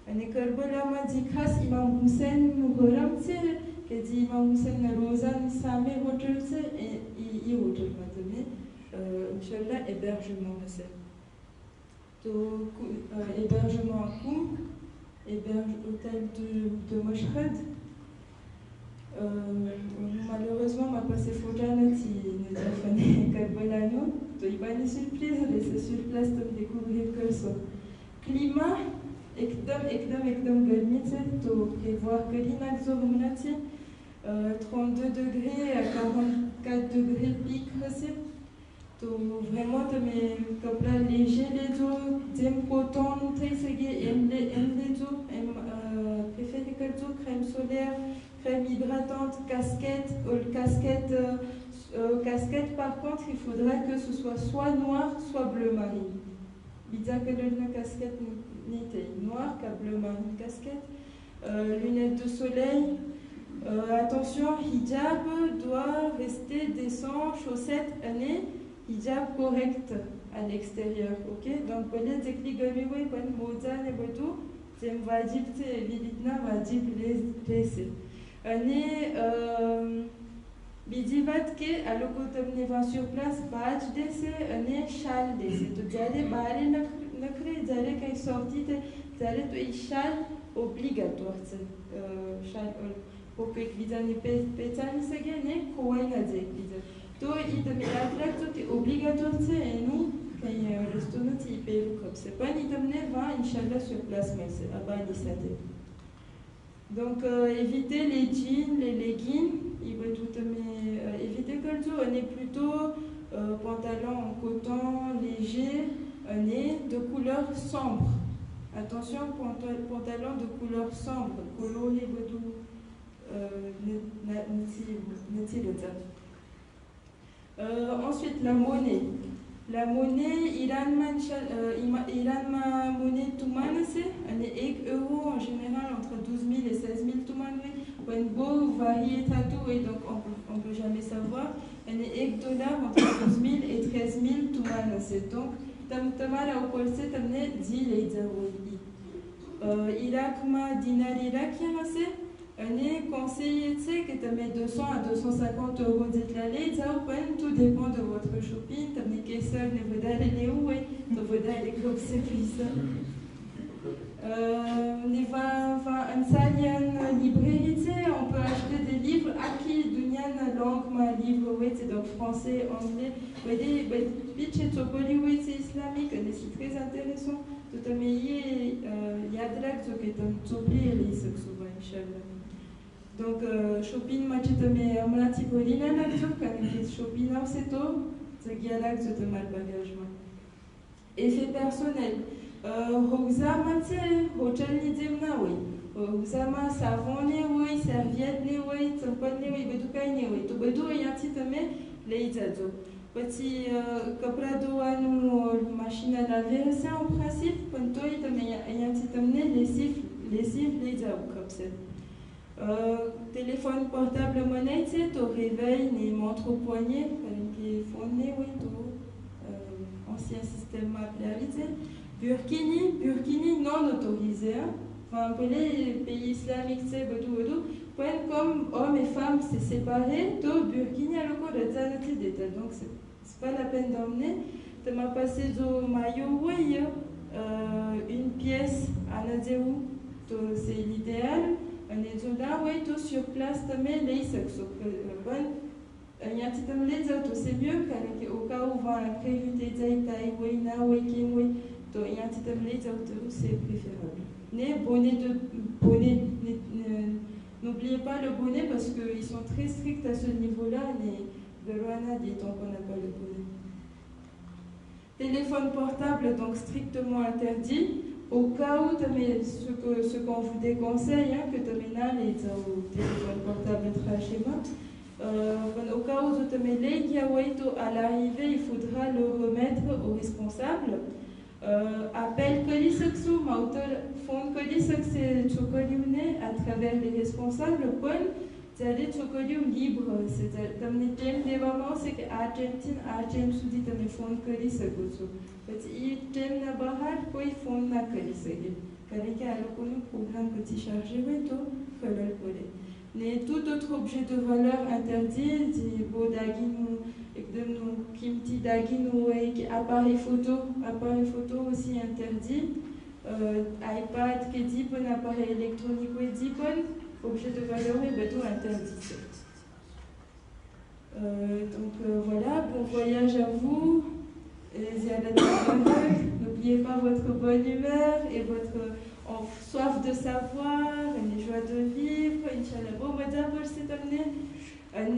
on est Karbala dit khas Imam Hussein Muharram c'est que dit Imam Hussein Rozan Samé Hotel c'est et hôtel maintenant Inch'Allah hébergement c'est donc hébergement à Koum hôtel de Moshhad malheureusement ma passé Fojana qui nous a fait Karbalano il va une surprise laisser sur place de découvrir que ça climat ekdom garmi to prévoir que l'inaxo 32 degrés à 44 degrés pic aussi. Donc vraiment, mais comme là, léger les dos, j'aime coton, très ségué, aime les dos, préfère les dos, crème solaire, crème hydratante, casquette, casquette par contre, il faudra que ce soit noir, soit bleu marine. Bizarre que la casquette n'était noire, qu'à bleu marine casquette. Lunettes de soleil. Attention, hijab doit rester décent, chaussettes, années, hijab correct à l'extérieur, ok? Donc, pour les écligoniers, pour les moza, les boutons, c'est un vajib, c'est évidemment vajib les année, bidivat que à l'ocotomne va sur place, badge d'essai, année, châle d'essai. Donc, j'allais barrer le cré, j'allais quand il sortit, j'allais tout châle obligatoire, châle. Pour que les gens ne pétale se gagnent, quoi il a dit. Donc, il te met la plaque, tout est obligatoire, et nous, quand il y a un restaurant, il paye le cop. C'est pas ni te mener 20, Inch'Allah, sur place, mais c'est à bas l'issade. Donc, éviter les jeans, les leggings, il va tout éviter que le tout, on est plutôt pantalon en coton léger, on est de couleur sombre. Attention, pantalon de couleur sombre, coloré, tout. Ensuite, la monnaie. La monnaie, Iran ma monnaie Touman, c'est 1 euro en général entre 12 000 et 16 000 Touman. Une beau varie tatou, et donc on ne peut jamais savoir. 1 dollar entre 12 000 et 13 000 Touman. C'est donc, Tamar au Polsé, t'amener 10 les Irak ma dinar irakien, c'est on est conseillé que tu mets 200 à 250 euros d'étalé, tout dépend de votre shopping. Tu as des seul ne veut d'aller où et tu veux d'aller comme c'est plus. On va en salle librairie, on peut acheter des livres acquis d'une langue, ma livre, c'est donc français, anglais. C'est islamique, c'est très intéressant. Tout à fait, il y a de là que tu oublies les souvent, Inch'Allah. Donc, shopping, moi, je te mets un petit peu d'inanation, quand même, shopping, c'est tout, c'est qu'il y a là que tu te mets le bagage. Effet personnel. Hoxa, c'est hotel nidimna, oui. Hoxa, savon, oui, serviette, oui, tampon, oui, bedoukaï, oui. Tout bedou, et un petit te met les izazo. Petit caprado à nous, machine à laver, c'est en principe, quand tu te mets un petit te met les siffles, les izazo, comme ça. Téléphone portable monnaie, tu sais, ton réveil, les montres au poignet, qui font oui, tout ancien système appelé Burkini non autorisé. Enfin, pour les pays islamiques, c'est comme hommes et femmes, c'est séparé, tout Burkini à l'eau de Zanati d'État. Donc, c'est pas la peine d'emmener. Tu m'as passé au maillot, oui, une pièce à Nadéou, c'est l'idéal. On est là, oui, tout sur place, mais les sexes. Il y a un petit peu les autres, c'est mieux qu'au cas où on va prévu des tailles, oui, na, oui, king, oui. Il y a un petit peu les autres, c'est préférable. Bonnet, n'oubliez pas le bonnet parce qu'ils sont très stricts à ce niveau-là. Les Veroana dit tant qu'on n'a pas le bonnet. Téléphone portable, donc strictement interdit. Au cas où, ce qu'on vous déconseille, que tu mets les téléphones portables chez moi, au cas où tu mets les à l'arrivée, il faudra le remettre au responsable. Appel colisexo, fond colisexo à travers les responsables, c'est libre. C'est des moments, c'est que Argentine sous-dit un fond colisexo. Il t'aime la barrage, puis il font la colisexo. Quand il y a le programme petit chargé, mais tout autre objet de valeur interdit, des beaux daguines, kimti daguines ou appareil photo aussi interdit, iPad qui dit bon appareil électronique ou dit bon objet de valeur et tout interdit. Donc voilà, bon voyage à vous. N'oubliez pas votre bonne humeur et votre ont soif de savoir, une joie de vivre, Inch'Allah. Bon, d'abord, c'est un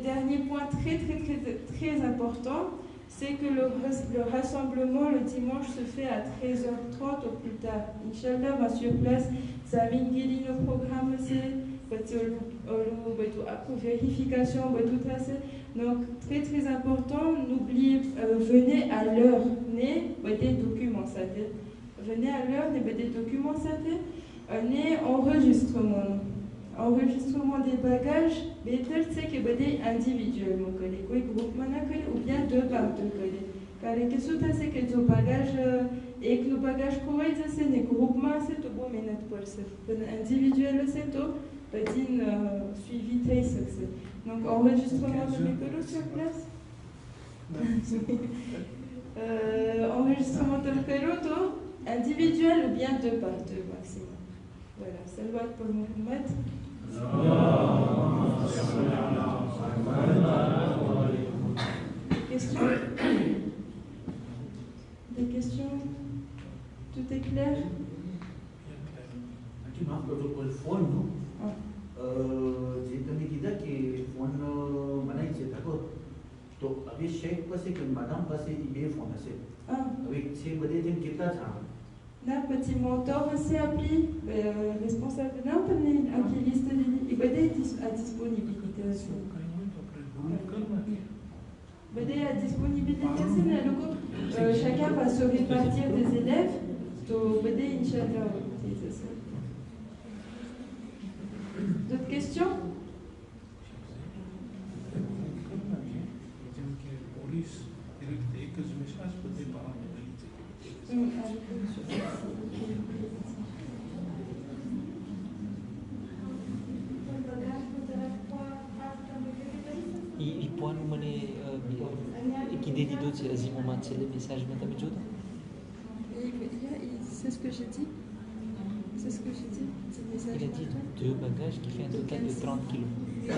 dernier point très important, c'est que le rassemblement le dimanche se fait à 13h30 au plus tard. Inch'Allah, va sur place, ça mingili nos programmes, c'est vérification, tout ça. Donc, très important, n'oubliez, venez à l'heure, des documents, ça fait. Venez à l'heure, des documents, ça fait. Enregistrement. Enregistrement des bagages, c'est que individuellement, ou bien deux par deux. Car les questions, c'est que les bagages, et que nos bagages, c'est les groupements, c'est tout bon, mais notre pour individuel, c'est tout, suivi très succès. Donc, enregistrement de mécolo sur place. Enregistrement de mécolo, individuel ou bien deux par deux maximum. Voilà, ça doit être pour Mohamed. Questions? Des questions? Tout est clair? Aqui nós protocolo phone, no? जितने की था कि phone बनाई से था तो अभी शेख पासे कि मैडम पासे ये फोन है से अभी छह बजे दिन कितना था ना petit mentor c'est appli responsable non qui liste il va à disponibilité à disponibilité c'est chacun va se répartir des élèves donc Inch'Allah. D'autres questions? Il pourra nous mener qui dédie d'autres si on maintient les messages madame Joud. C'est ce que j'ai dit. C'est ce que j'ai dit. Il a dit 2 bagages qui fait un total de 30 kilos. 2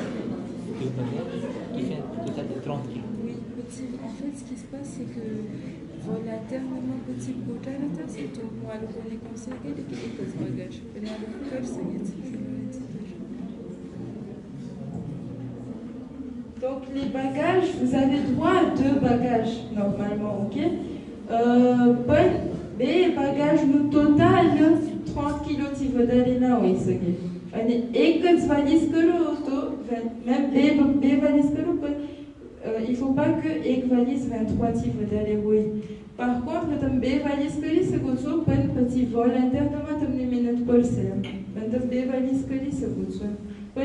bagages qui fait un total de 30 kilos. Oui, petit. En fait, ce qui se passe, c'est que volontairement, petit botalata, c'est tout. Moi, le connaît comme ça, il y a quelques bagages. Il y a le cœur, ça y est, je le dis déjà. Donc, les bagages, vous avez droit à 2 bagages, normalement, ok? Les bagages, le total, 30 kilos, tu veux d'aller là, oui, c'est vrai. Et que tu valises que l'auto, même B valises que l'auto, il ne faut pas que E valise 23 tu veux d'aller, oui. Par contre, le B valise que l'auto, c'est que tu as un petit vol internement, tu as une minute pour ça. Quand B valise que l'auto, c'est que tu as.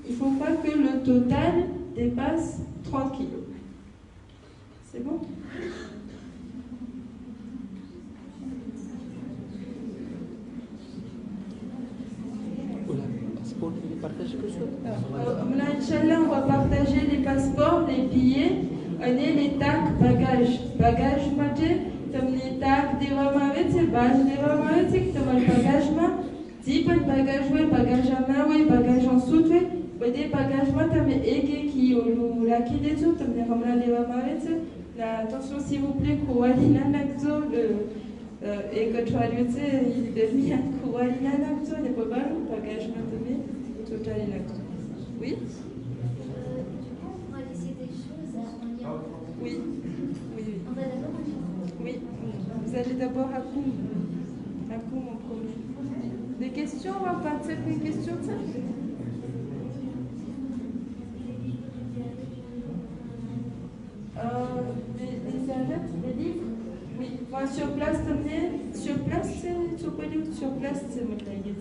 Il ne faut pas que le total dépasse 30 kilos. C'est bon? Inch'Allah, on va partager les passeports, les billets, les tacs, bagages. Bagages, les tacs, des ramavettes, des ramavettes, des bagages, bagage à main, bagage en soute, des bagages, qui ont la qui des autres, des ramavettes. Attention, s'il vous plaît, Koualina Nakzo, et que tu as lu, il devient Koualina Nakzo, n'est pas mal, bagage maintenant. Oui? On va laisser des choses à lire. Oui. On va d'abord en lire. Oui. Vous allez d'abord à Koum. À Koum en premier. Des questions? On va partir des questions de ça? Les arêtes, les livres? Oui. Enfin, sur place, sur place, c'est mon taille.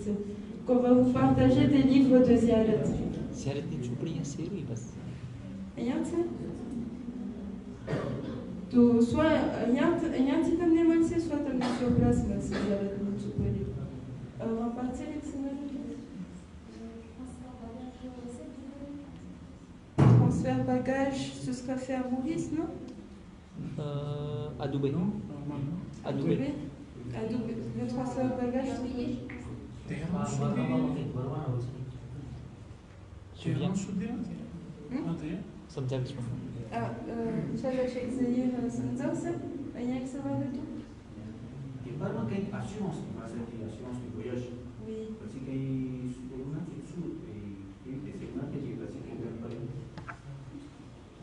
Qu'on va vous partager des livres de Ziyarat. Ziyarat n'est pas une série, parce que. Rien de ça? Donc, soit rien de t'amener mal, soit t'amener sur place, mais c'est Ziyarat n'est pas libre. On va partir avec ce transfert bagage, ce sera fait à Maurice, non? À Dubaï. À Dubaï. Le transfert bagage, Inch'Allah, Cheikh Zahir Sanzorsa, rien que ça va de tout? Département કંઈ assurance પાસેથી assurance du voyage. Oui. પછી કંઈ એવું નથી શું એ રીતે c'est marqué પછી problème pas.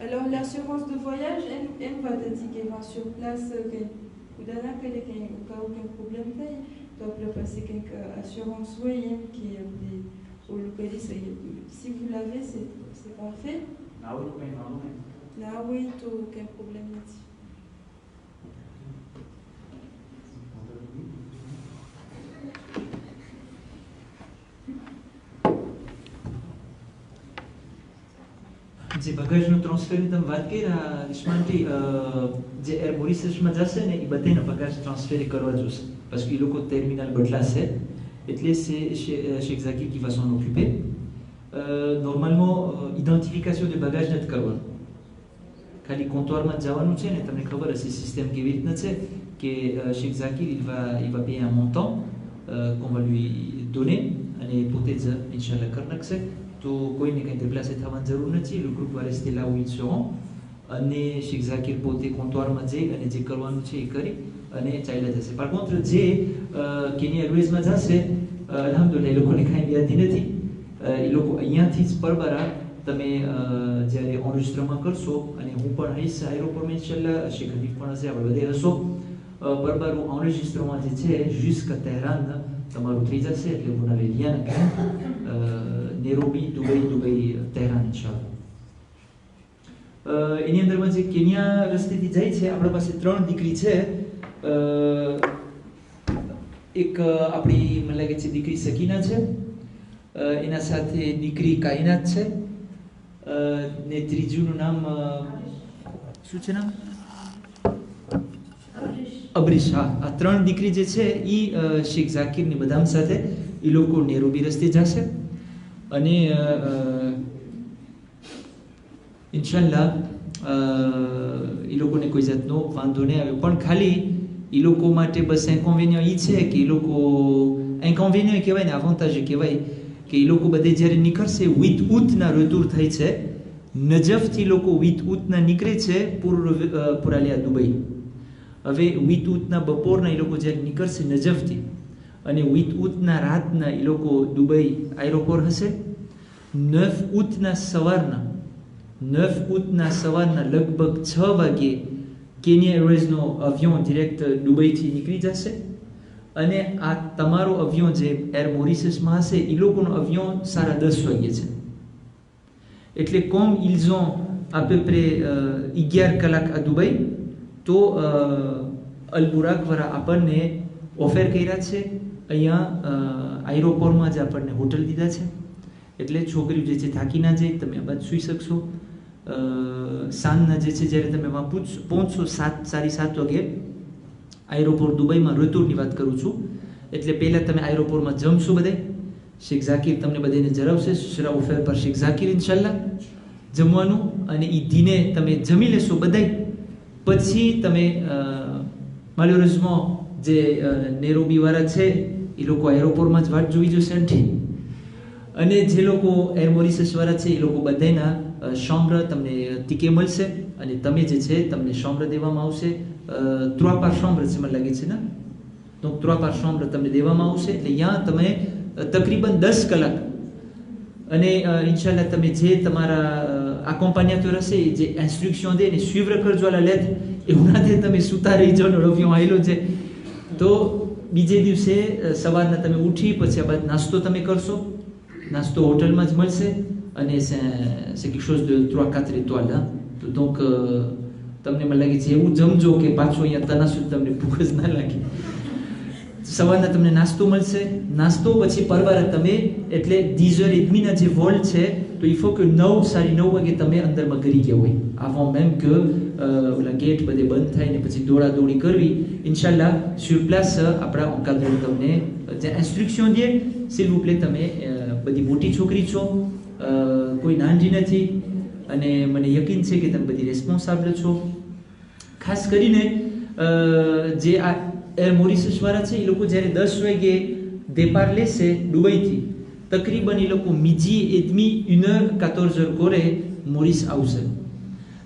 Alors l'assurance de voyage, elle va te dire sur place que ou d'un appel au cas aucun problème paye. Donc là passer quelque assurance oui qui au localisé. Si vous l'avez c'est parfait. Là oui tout bien non. Là oui tout aucun problème là-dessus. જે બગાજનું ટ્રાન્સફરની તમે વાત કરી રિસ્માનથી જે air મોરિશસમાં જશે ને એ બધાને બગાજ transfer કરવા જોશે parce que એ લોકો ટર્મિનલ બદલાશે એટલે c'est Sheikh Zakir qui va s'en occuper. Normalement identification de bagages નથી કરવાનું, ખાલી comptoirમાં જવાનું છે ને. તમને ખબર હશે સિસ્ટમ કેવી રીતના છે કે Sheikh Zakir il va payer un montant qu'on va lui donner અને પોતે જ ઇન્શાલ્લાહ કરી નાખશે. તો કોઈને કંઈ déplacé થવાની જરૂર નથી. Le groupe va rester là où ils seront અને Sheikh Zakir પોતે comptoirમાં જઈ અને જે કરવાનું છે એ કરી અને ચાલ્યા જશે. par contre જે કેન્યા એરવેઝમાં જશે અલ્હમ્દુલિલ્લાહ એ લોકોને કાંઈ વ્યાધિ નથી. એ લોકો અહીંયાથી જ પરબારા તમે જ્યારે ઓનરેજિસ્ટરમાં કરશો અને હું પણ હઈશ એરોપોર્ટમાં ઇન્શાલ્લાહ, શેખ હનીફ પણ હશે, આપણે બધે હશો. પરબારું ઓનરેજિસ્ટરમાં જે છે jusqu'à Tehran તમારું થઈ જશે. એટલે vous n'avez rien à craindre. Nairobi, Dubai, Tehran ઇન્શાલ્લાહ. એની અંદરમાં જે કેન્યા રસ્તેથી જાય છે આપણા પાસે 3 દીકરી છે. એક આપણી મને લાગે છે દીકરી સકીના છે, એના સાથે દીકરી કાયનાત છે ને ત્રીજુંનું નામ શું છે નામ? અબ્રીશ. હા, આ 3 દીકરી જે છે એ શેખ ઝાકીરની બધામ સાથે એ લોકો નેરોબી રસ્તે જશે અને ઇન્શાલ્લાહ એ લોકોને કોઈ જાતનો વાંધો નહીં આવે. પણ ખાલી એ લોકો માટે બસ ઇન્કોન્વેનિયન્ટ એ છે કે એ લોકો ઇન્કોન્વેનિયન્ટ કહેવાય ને અવાંતાજ કહેવાય કે એ લોકો બધે જ્યારે નીકળશે વિથ ઉતના રતૂર થાય છે. નજફથી લોકો વિથ ઉતના નીકળે છે pour aller à Dubai. હવે વિથ ઉતના બપોરના એ લોકો જ્યારે નીકળશે નજફથી અને વિથ ઉતના રાતના એ લોકો દુબઈ એરોપોર્ટ હશે. 9 ઉતના સવારના લગભગ 6 વાગ્યે કેન્યા એરવેઝનો અવિયોન ડિરેક્ટ દુબઈથી નીકળી જશે અને આ તમારો અવિયોન જે એર મોરિશસમાં હશે એ લોકોનો અવિયોન 10:30 વાગ્યે છે. એટલે comme ils ont à peu près 11 કલાક આ દુબઈ, તો અલ-બુરાક વાળા આપણને ઓફર કર્યા છે અહીંયા એરોપોર્ટમાં જ આપણને હોટલ દીધા છે. એટલે છોકરીઓ જે છે થાકી ના જાય, તમે આ બાજુ સૂઈ શકશો. સાંજના જે છે જ્યારે તમે વहाँ પહોંચશો 7:30 વાગે એરોપોર્ટ દુબઈમાં રતૂરની વાત કરું છું. એટલે પહેલાં તમે એરોપોર્ટમાં જમશો બધાય. શેખ ઝાકીર તમને બધાને જરાવશે સુરા ઓફર પર શેખ ઝાકીર ઇન્શાલ્લાહ જમવાનું, અને એ દિને તમે જમી લેશો બધાય. પછી તમે માલ્યુરઝમાં જે નેરોબીવાળા છે એ લોકો એરોપોર્ટમાં જ વાટ જોઈ જશે અંઠી, અને જે લોકો એર મોરિશસવાળા છે એ લોકો બધાના શોમ્ર તમને ટીકે મળશે અને તમે જે છે તમને શોમ્ર દેવામાં આવશે. 3 par chambre છે મને લાગે છે ને. donc 3 par chambre તમને દેવામાં આવશે. એટલે અહીંયા તમે તકરીબન 10 કલાક અને ઇન્શાલ્લાહ તમે જે તમારા accompagnateur હશે જે ઇન્સ્ટ્રક્શન દે ને suivre કરજો આ લેત એવું ના થાય તમે સુતા રહી જાઓ ને રવિયો આવેલો છે. તો બીજે દિવસે સવારના તમે ઉઠી પછી આ બાદ નાસ્તો તમે કરશો. નાસ્તો હોટલમાં જ મળશે અને c'est quelque chose de 3-4 étoiles. donc તમને મને લાગે છે એવું જમજો કે પાછો અહીંયા તનાસુદ તમને ભૂખ જ ના લાગે. સવારના તમને નાસ્તો મળશે. નાસ્તો પછી પરવારા તમે એટલે 10h30ના જે વોલ છે તો il faut que 9-9:30 વાગે તમે અંદરમાં કરી ગયા હોય avant même que ઓલા ગેટ બધે બંધ થાય ને પછી દોડાદોડી કરવી. ઇન્શાલ્લાહ sur place આપણા encadreur તમને જે ઇન્સ્ટ્રક્શન દે s'il vous plaît. તમે બધી મોટી છોકરી છો, કોઈ નાની નથી અને મને યકીન છે કે તમે બધી રેસ્પોન્સિબલ છો. ખાસ કરીને જે આ એર મોરિશસવાળા છે એ લોકો જ્યારે 10 વાગે départ લેશે દુબઈથી તકરીબન એ લોકો 12:30 1h14 કોરે મોરિસ આવશે.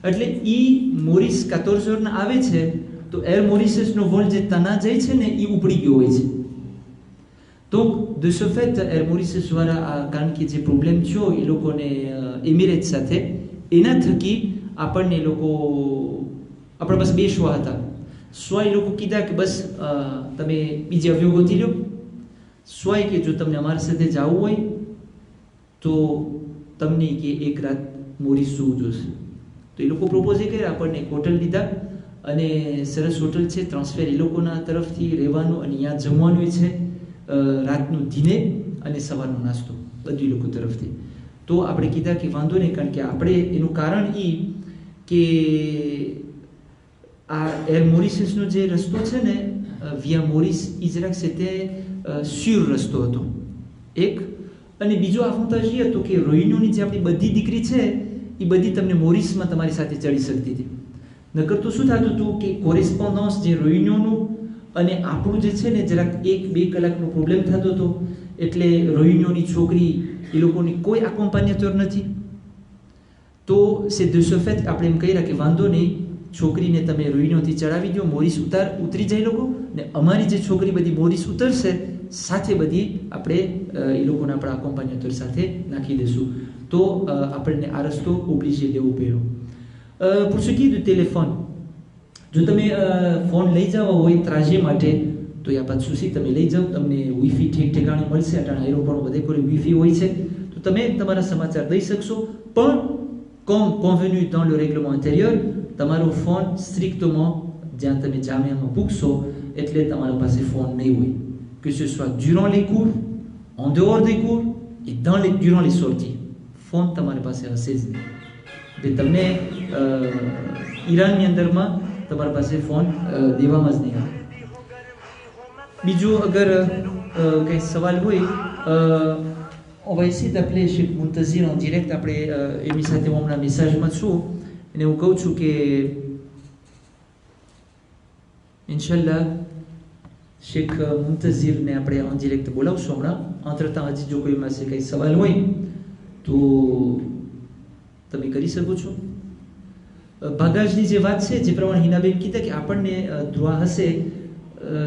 એટલે એ મોરિસ 14 આવે છે તો એર મોરિશિયસનો વોલ જે તના જાય છે ને એ ઉપડી ગયો હોય છે. તો de ce fait air Mauritius વાળા કારણ કે જે પ્રોબ્લેમ થયો એ લોકોને એમિરેટ્સ સાથે, એના થકી આપણને એ લોકો આપણા પાસે બે શો હતા. સ્વ એ લોકો કીધા કે બસ તમે બીજી અવયવ ગોતી લો, સ્વ કે જો તમને અમારી સાથે જવું હોય તો તમને કે એક રાત મોરિસ સુવું જોશે. તો એ લોકો પ્રપોઝ કર્યા, આપણને એક હોટલ દીધા અને સરસ હોટલ છે, ટ્રાન્સફર એ લોકોના તરફથી રહેવાનું અને અહીંયા જમવાનું છે, રાતનું ડિનર અને સવારનો નાસ્તો બધું એ લોકો તરફથી. તો આપણે કીધા કે વાંધો નહીં, કારણ કે આપણે એનું કારણ એ કે આ એર મોરિશિયસનો જે રસ્તો છે ને વિયા મોરિસ એ જરાક છે તે સ્યુર રસ્તો હતો એક, અને બીજો આફુંતાજ એ હતો કે રોહિણીઓની જે આપણી બધી દીકરી છે એ બધી તમને મોરિસમાં તમારી સાથે ચડી શકતી હતી. નકર તો શું થતું હતું કે કોરેસ્પોન્ડન્સ જે રોહિણીઓનું અને આપણું જે છે ને જરાક 1-2 કલાકનો પ્રોબ્લેમ થતો હતો, એટલે રોહિણીઓની છોકરી એ લોકોની કોઈ એકોમ્પાન્યતર નથી. તો c'est de ce fait આપણે એમ કહ્યા કે વાંધો નહીં, છોકરીને તમે રોહિણીઓથી ચડાવી દો, મોરિસ ઉતરી જાય લોકો, ને અમારી જે છોકરી બધી મોરિસ ઉતરશે સાથે બધી આપણે એ લોકોને આપણા એકોમ્પાન્યતર સાથે નાખી દેશું. તો આપણને આ રસ્તો ઓબ્લિજે લેવો પડ્યો. pour ce qui est du téléphone, જો તમે ફોન લઈ જવા હોય ત્રાજે માટે તો યા pas de souci, તમે લઈ જાઓ, તમને વાઈફાઈ ઠીક ઠેકાણે મળશે. અટાણા એરોપોર્ટ બધે કોઈ વાઈફાઈ હોય છે તો તમે તમારા સમાચાર દઈ શકશો. પણ comme convenu dans le règlement intérieur, તમારો ફોન સ્ટ્રિક્ટમાં જ્યાં તમે જામિયામાં પૂગશો એટલે તમારા પાસે ફોન નહીં હોય, que ce soit durant les cours, en dehors des cours et durant les sorties. Phone તમારી પાસે હશે જ નહીં. એટલે તમને ઈરાનની અંદરમાં તમારી પાસે ફોન દેવામાં જ નહીં આવે. બીજું અગર કંઈ સવાલ હોય, on va essayer d'appeler Cheikh Muntazir en direct. આપણે એમની સાથે હું હમણાં મેસેજમાં છું અને હું કહું છું કે ઇન્શાલ્લાહ શેખ મુંતઝીરને આપણે ઓન ડિરેક્ટ બોલાવશું હમણાં. entre temps હજી જો કોઈ પાસે કંઈ સવાલ હોય તો તમે કરી શકો છો. બગાજની જે વાત છે, જે પ્રમાણે હિનાબેન કીધા કે આપણને droit હશે,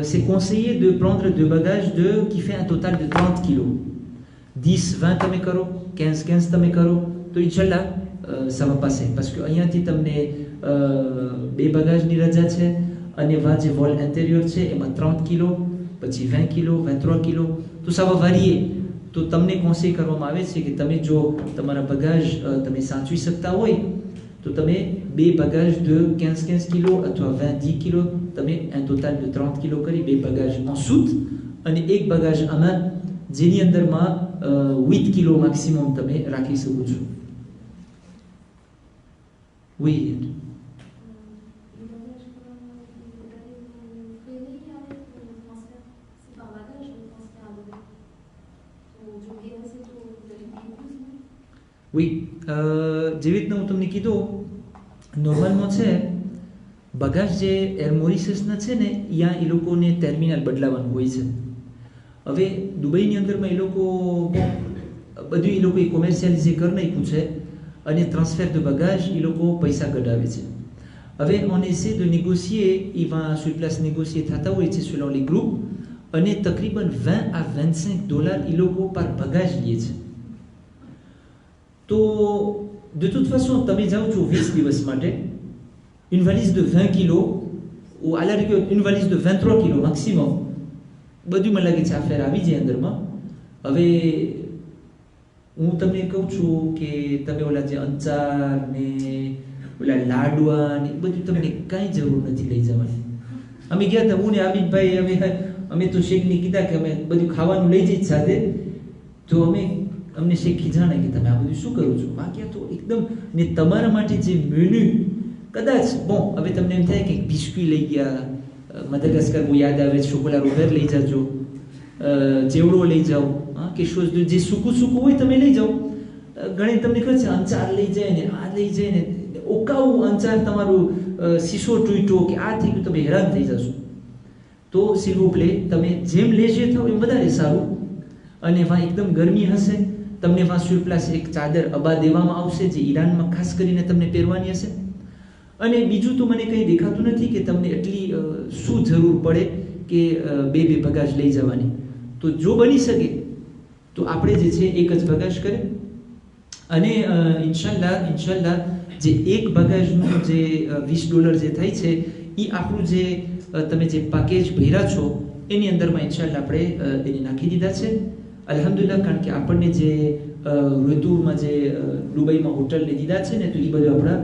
c'est conseillé de prendre de bagages qui fait un total de 30 kilos. 10-20 તમે કરો, 15-15 તમે કરો તો ઇન્શાલ્લાહ ça va passer. parce que અહીંયાથી તમને 2 બગાજની રજા છે અને વા જે વોલ ઇન્ટિરિયર છે એમાં 30 કિલો, પછી 20 કિલો, 23 કિલો, તો ça va varier. તો તમને conseil કરવામાં આવે છે કે તમે જો તમારા બગાજ તમે સાચવી શકતા હોય તો તમે 2 બગાજ de 15-15 કિલો અથવા 20-10 કિલો, તમે un total de 30 કિલો કરી 2 બગાજ en soute અને 1 બગાજ આમાં જેની અંદરમાં 8 કિલો મેક્સિમમ તમે રાખી શકો છો. Oui. Oui, જેવી રીતના હું તમને કીધું, નોર્મલમાં છે બગાજ જે એર મોરિશિયસના છે ને ત્યાં એ લોકોને ટર્મિનલ બદલાવાનું હોય છે. હવે દુબઈની અંદરમાં એ લોકો બધું એ લોકોએ કોમર્શિયલાઇઝ કરી નાખ્યું છે અને ટ્રાન્સફર de બગાજ એ લોકો પૈસા કઢાવે છે. હવે on essaie de négocier, il va sur place négocier થતા હોય છે selon les groupes, અને તકરીબન 20 à 25 ડોલર એ લોકો પર બગાજ લે છે. તો de toute façon તમે જાઓ છો 20 દિવસ માટે, une valise de 20 kilos ou à la rigueur une valise de 23 kilos maximum, બધું મને લાગે છે આ ફેર આવી જાય અંદરમાં. હવે હું તમને કહું છું કે તમે ઓલા જે અંચાર ને ઓલા લાડવા ને બધું તમને કાંઈ જરૂર નથી લઈ જવાની. અમે ગયા હતા, હું ને આબિદભાઈ, અમે તો શેખને કીધા કે અમે બધું ખાવાનું લઈ જઈએ સાથે, તો અમને શેખ ખીજાણે કે તમે આ બધું શું કરો છો. વાક્યા તો એકદમ, ને તમારા માટે જે મેન્યુ કદાચ bon હવે તમને એમ થાય કે બિસ્કુટ લઈ ગયા, મદાગાસ્કર બહુ યાદ આવે, ચોકોલા રોબર લઈ જાજો, ચેવડો લઈ જાઓ, કે જે સૂકું હોય તમે લઈ જાઓ. ઘણી તમને ખબર છે અંચાર લઈ જાય ને આ લઈ જાય ને ઓકાવું અંચાર તમારું શીશો તૂટ્યો કે આ થઈ ગયું, તમે હેરાન થઈ જશો. તો s'il vous plaît તમે જેમ લેજે થાવ એમ વધારે સારું. અને વાં એકદમ ગરમી હશે, તમને વાં sur place એક ચાદર અબા દેવામાં આવશે જે ઈરાનમાં ખાસ કરીને તમને પહેરવાની હશે. અને બીજું તો મને કંઈ દેખાતું નથી કે તમને એટલી શું જરૂર પડે કે બે બગાજ લઈ જવાની. તો જો બની શકે તો આપણે જે છે એક જ બગાજ કરે અને ઇન્શાલ્લાહ જે એક બગાજનું જે $20 જે થાય છે એ આપણું જે તમે જે પેકેજ ભર્યા છો એની અંદરમાં ઇન્શાલ્લાહ આપણે એને નાખી દીધા છે. અલ્હમ્દુલિલ્લાહ, કારણ કે આપણને જે ઋતુમાં જે દુબઈમાં હોટલને દીધા છે ને, તો એ બધું આપણા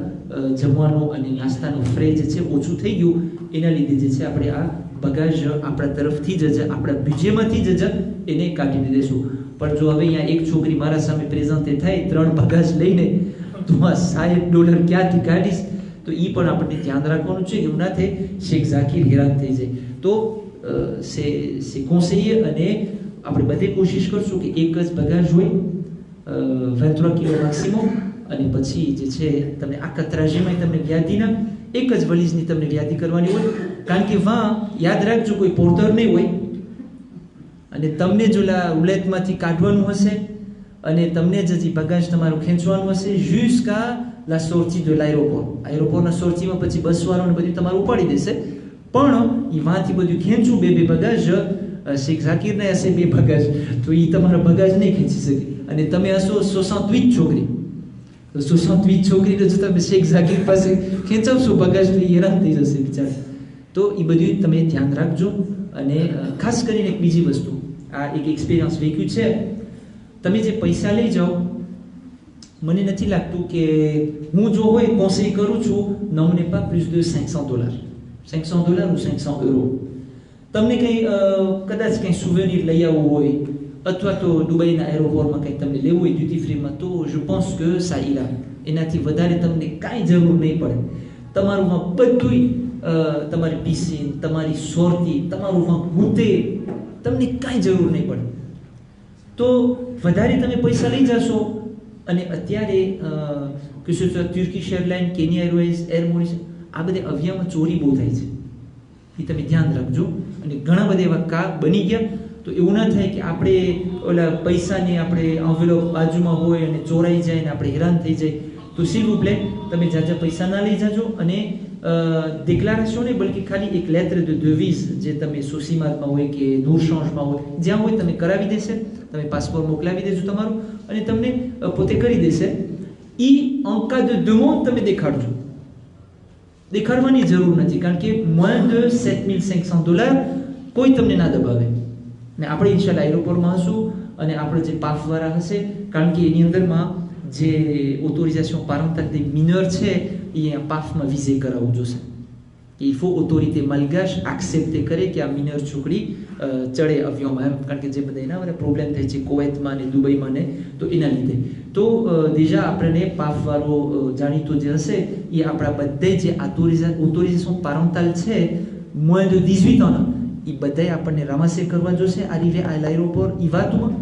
જમવાનું અને નાસ્તાનું ફ્રે જે છે ઓછું થઈ ગયું. એના લીધે જે છે આપણે આ બગાજ આપણા તરફથી જ આપણા બીજેમાંથી જ એને કાઢી દઈશું. પણ જો હવે અહીંયા એક છોકરી મારા સામે પ્રેઝન્ટ થાય 3 બગાજ લઈને, તો આ $60 ક્યાંથી કાઢીશ? તો એ પણ આપણને ધ્યાન રાખવાનું છે કે એવું ના થાય શેખ ઝાકીર હેરાન થઈ જાય. તો સે કોન્સેયર અને આપણે બધે કોશિશ કરશું કે એક જ બગાજ હોય 23 કિલો મેક્સિમમ. અને પછી જે છે તમને આખા ત્રાજીમાં તમને વ્યાધિના એક જ વલીઝની તમને વ્યાધિ કરવાની હોય. કારણ કે યાદ રાખજો, કોઈ પોર્ટર નહીં હોય અને તમને જો ઉલેતમાંથી કાઢવાનું હશે અને તમને જ બગાજ તમારું ખેંચવાનું હશે jusqu'à la sortie de l'aéroport. એરોપોર્ટના સોર્ટીમાં પછી બસવાળાને બધું તમારું ઉપાડી દેશે. પણ એ વાંથી બધું ખેંચવું બે બગાજ, શેખ ઝાકીરને હશે 2 બગાજ, તો એ તમારા બગાજ નહીં ખેંચી શકે. અને તમે હશો 68 છોકરી, તો 68 છોકરીને જો તમે શેખ ઝાકીર પાસે ખેંચાવશો બગાજ, હેરાન થઈ જશે બિચારા. તો એ બધું તમે ધ્યાન રાખજો. અને ખાસ કરીને એક બીજી વસ્તુ, આ એક એક્સપિરિયન્સ વેચ્યું છે. તમે જે પૈસા લઈ જાઓ, મને નથી લાગતું કે હું જો હોય કોન્સેય કરું છું, n'emmenez pas plus de $500 ou €500. તમને કંઈ કદાચ કંઈ સુવેનીર લઈ આવવું હોય અથવા તો દુબઈના એરોપોર્ટમાં કંઈ તમને લેવું હોય ડ્યુટી ફ્રીમાં, તો je pense que ça ira. એનાથી વધારે તમને કાંઈ જરૂર નહીં પડે. તમારું બધું તમારી પિસિન, તમારી સોરતી, તમારું ભૂતે, તમને કાંઈ જરૂર નહીં પડે. તો વધારે તમે પૈસા લઈ જશો. અને અત્યારે કે શું છે, Turkish airline, Kenya airways, air Mauritius, આ બધે અવ્યામાં ચોરી બહુ થાય છે. એ તમે ધ્યાન રાખજો. અને ઘણા બધા એવા કાર બની ગયા. તો એવું ના થાય કે આપણે ઓલા પૈસાની આપણે એન્વેલોપ બાજુમાં હોય અને ચોરાઈ જાય ને આપણે હેરાન થઈ જાય. તો s'il vous plaît, તમે જાજા પૈસા ના લઈ જાજો. અને ડિક્લારેશન નહીં, બલકે ખાલી એક લેત્ર de devise જે તમે સોસીમાર્ટમાં હોય કે દૂરશંશમાં હોય, જ્યાં હોય તમે કરાવી દેશે. તમે પાસપોર્ટ મોકલાવી દેજો તમારું અને તમને પોતે કરી દેશે. એ en cas de demande તમે દેખાડજો. દેખાડવાની જરૂર નથી, કારણ કે moins de $7,500 કોઈ તમને ના દબાવે. ને આપણે ઇન્શાલ્લાહ એરોપોર્ટમાં હશું અને આપણે જે પાફવાળા હશે, કારણ કે એની અંદરમાં જે ઓટોરિઝેશન parental des mineurs છે, એ પાફમાં વિઝે કરાવવું જોશે. Il faut autorité malgache accepter કરે કે આ મિનર છોકરી ચડે અવ્યોમાં, એમ. કારણ કે જે બધા એના બધા પ્રોબ્લેમ થાય છે કુવૈતમાં ને દુબઈમાં ને, તો એના લીધે. તો déjà આપણને પાફવાળો જાણીતો જે હશે એ આપણા બધે જે ઓટોરિઝેશન parental છે moins de 18 ans, એ બધાય આપણને રામાસે કરવા જોશે arrivé à l'aéroport ઈવાતુમાં.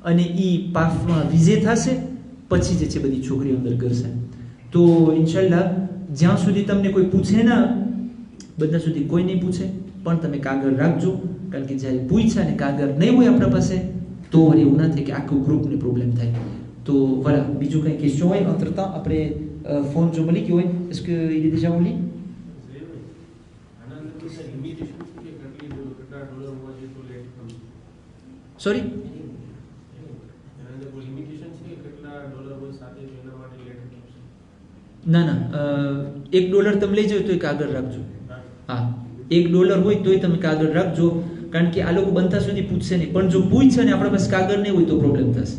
અને એ પાફમાં વિઝે થશે પછી જે છે બધી છોકરીઓ અંદર કરશે. તો ઇન્શાલ્લાહ જ્યાં સુધી તમને કોઈ પૂછે ના, બધા સુધી કોઈ નહીં પૂછે, પણ તમે કાગળ રાખજો. કારણ કે જ્યારે પૂછ્યા ને કાગળ નહીં હોય આપણા પાસે, તો વળી એવું ના થાય કે આખું ગ્રુપને પ્રોબ્લેમ થાય. તો voilà, બીજું કંઈ ક્વેશ્ચન હોય entre temps આપણે ફોન જો મળી ગયો હોય, est-ce que il est déjà en ligne? Sorry, ના $1 તમે લઈ જાઓ તો કાગળ રાખજો. હા, $1 હોય તોય તમે કાગળ રાખજો. કારણ કે આ લોકો બનતા સુધી પૂછશે નહીં, પણ જો પૂછશે ને આપણા પાસે કાગળ નહીં હોય તો પ્રોબ્લેમ થશે.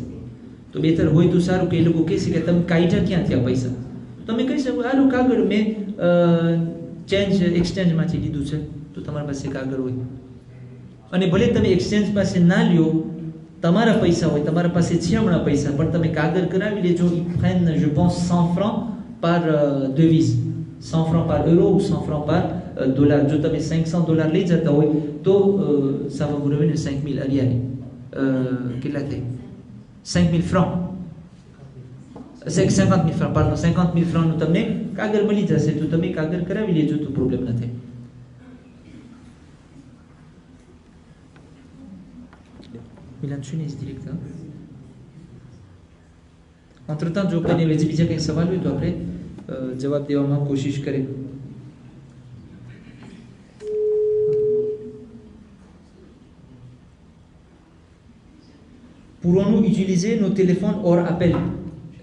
તો બેતર હોય તો સારું કે એ લોકો કહેશે કે તમે કાઢ્યા ક્યાં થયા પૈસા, તમે કહી શકો આનું કાગળ મેં એક્સચેન્જમાંથી લીધું છે, તો તમારા પાસે કાગળ હોય. અને ભલે તમે એક્સચેન્જ પાસે ના લ્યો, તમારા પૈસા હોય, તમારા પાસે છે હમણાં પૈસા, પણ તમે કાગળ કરાવી લેજો. ils prennent je pense 100 francs par devise, 100 francs par euro ou 100 francs par dollar. જો તમે $500 લઈ જતા હોય તો ça va vous revenir 5,000 rial. કેટલા થાય? 5,000 francs, 50,000 francs, pardon, 50,000 francs નું તમને કાગળ મળી જશે. તો તમે કાગળ કરાવી લેજો તો પ્રોબ્લેમ ના થાય. Milan Tunis direct. Entre temps, જો કોઈને બીજા કંઈ સવાલ હોય તો આપણે જવાબ દેવામાં કોશિશ કરે. Pourrons-nous utiliser nos téléphones hors appel?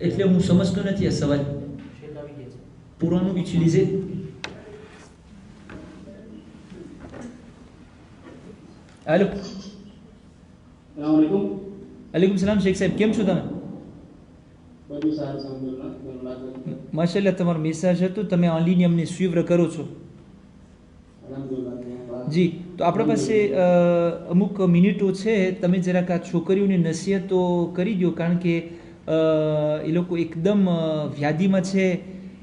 એટલે હું સમજતો નથી આ સવાલ. Pourrons-nous utiliser? Allô? Assalamualaikum. Alaikum salam Sheikh સાહેબ, કેમ છો તમે? બધું સારું સાંભળ્યું માશાલ્લાહ, તમારો મેસેજ હતો, તમે ઓનલાઈન અમને સુઈવ્ર કરો છો. જી, તો આપણા પાસે અમુક મિનિટો છે, તમે જરાક આ છોકરીઓને નસીહતો કરી દો, કારણ કે એ લોકો એકદમ વ્યાધિમાં છે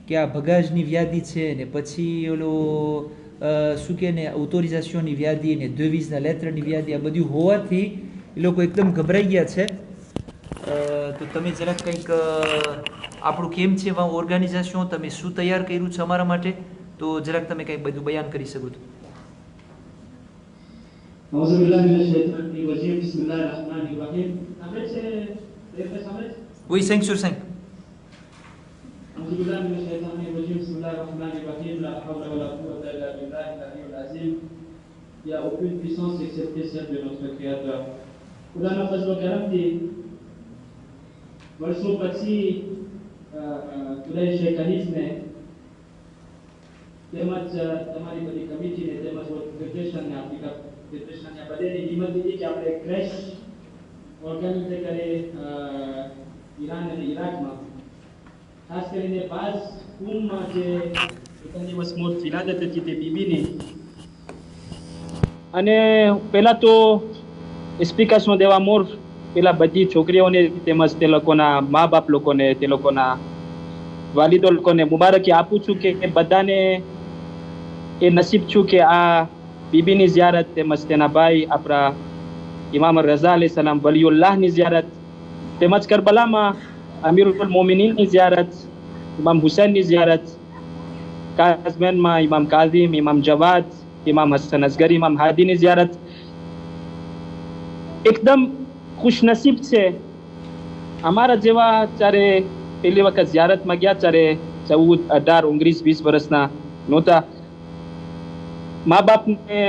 કે આ ભગાજની વ્યાધિ છે ને પછી ઓલો શું કહે ને ઓથોરિઝેશનની વ્યાધિ ને દેવીસના લેટરની વ્યાધિ, આ બધું હોવાથી એ લોકો એકદમ ગભરાઈ ગયા છે. તો તમે જરાક કંઈક આપણું કેમ છે ઓર્ગેનાઇઝેશન, તમે શું તૈયાર કર્યું છે અમારા માટે, તો જરાક તમે કંઈક બધું બયાન કરી શકો તો. Oui, 5 sur 5. Il n'y a aucune puissance excepté celle de notre Créateur. Khudana fazlo karamti વર્ષો પછી ખુદાઈ શેખ હનીફને તેમજ તમારી બધી કમિટીને તેમજ ફેડરેશનને આફ્રિકા ફેડરેશનને બધાને હિંમત દીધી કે આપણે ક્રેશ ઓર્ગેનાઇઝ કરે ઈરાન અને ઈરાકમાં, ખાસ કરીને બાઝ કુમમાં જે એક દિવસ મોટ વિલાદત હતી તે બીબીની. અને પહેલાં તો એક્સપ્લિકેશન દેવા મોર પેલા બધી છોકરીઓને તેમજ તે લોકોના મા બાપ લોકોને, તે લોકોના વાલિદો લોકોને મુબારકી આપું છું કે બધાને એ નસીબ છું કે આ બીબીની ઝિયારત તેમજ તેના ભાઈ આપણા ઇમામ રઝા અલૈહિ સલામ વલીઉલ્લાહની ઝિયારત તેમજ કરબલામાં અમીરુલ મોમિનીનની ઝિયારત, ઇમામ હુસૈનની ઝિયારત, કાઝમેનમાં ઇમામ કાઝિમ, ઇમામ જવાદ, ઇમામ હસન અસગરી, ઇમામ હાદીની ઝિયારત એકદમ ખુશનસીબ છે. અમારા જેવા જ્યારે પહેલી વખત ઝિયારતમાં ગયા ત્યારે 14, 18, 19, 20 વર્ષના નહોતા. મા બાપને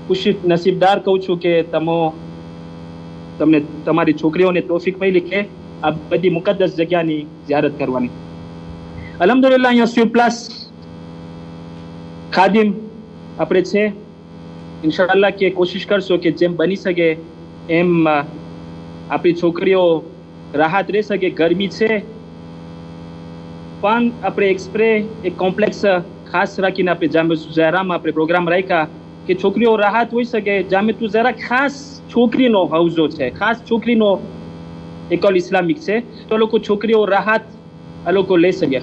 ખુશી નસીબદાર કહું છું કે તમને તમારી છોકરીઓને તોફીક મળી કે આ બધી મુકદ્દસ જગ્યાની ઝિયારત કરવાની. અલ્હમ્દુલિલ્લાહ અહીંયા સ્યુપ્લાસ ખાદિમ આપણે છે. ઇન્શાઅલ્લાહ કે કોશિશ કરશો કે જેમ બની શકે એમ આપણી છોકરીઓ રાહત રહી શકે. ગરમી છે પણ આપણે એક્સપ્રે એક કોમ્પ્લેક્સ ખાસ રાખીને આપણે જામિયા ઝહરામાં આપણે પ્રોગ્રામ રાખ્યા કે છોકરીઓ રાહત હોઈ શકે. જામિયા ઝહરા ખાસ છોકરીનો હાઉઝો છે, ખાસ છોકરીનો એકોલ ઇસ્લામિક છે, તો લોકો છોકરીઓ રાહત આ લોકો લઈ શકે.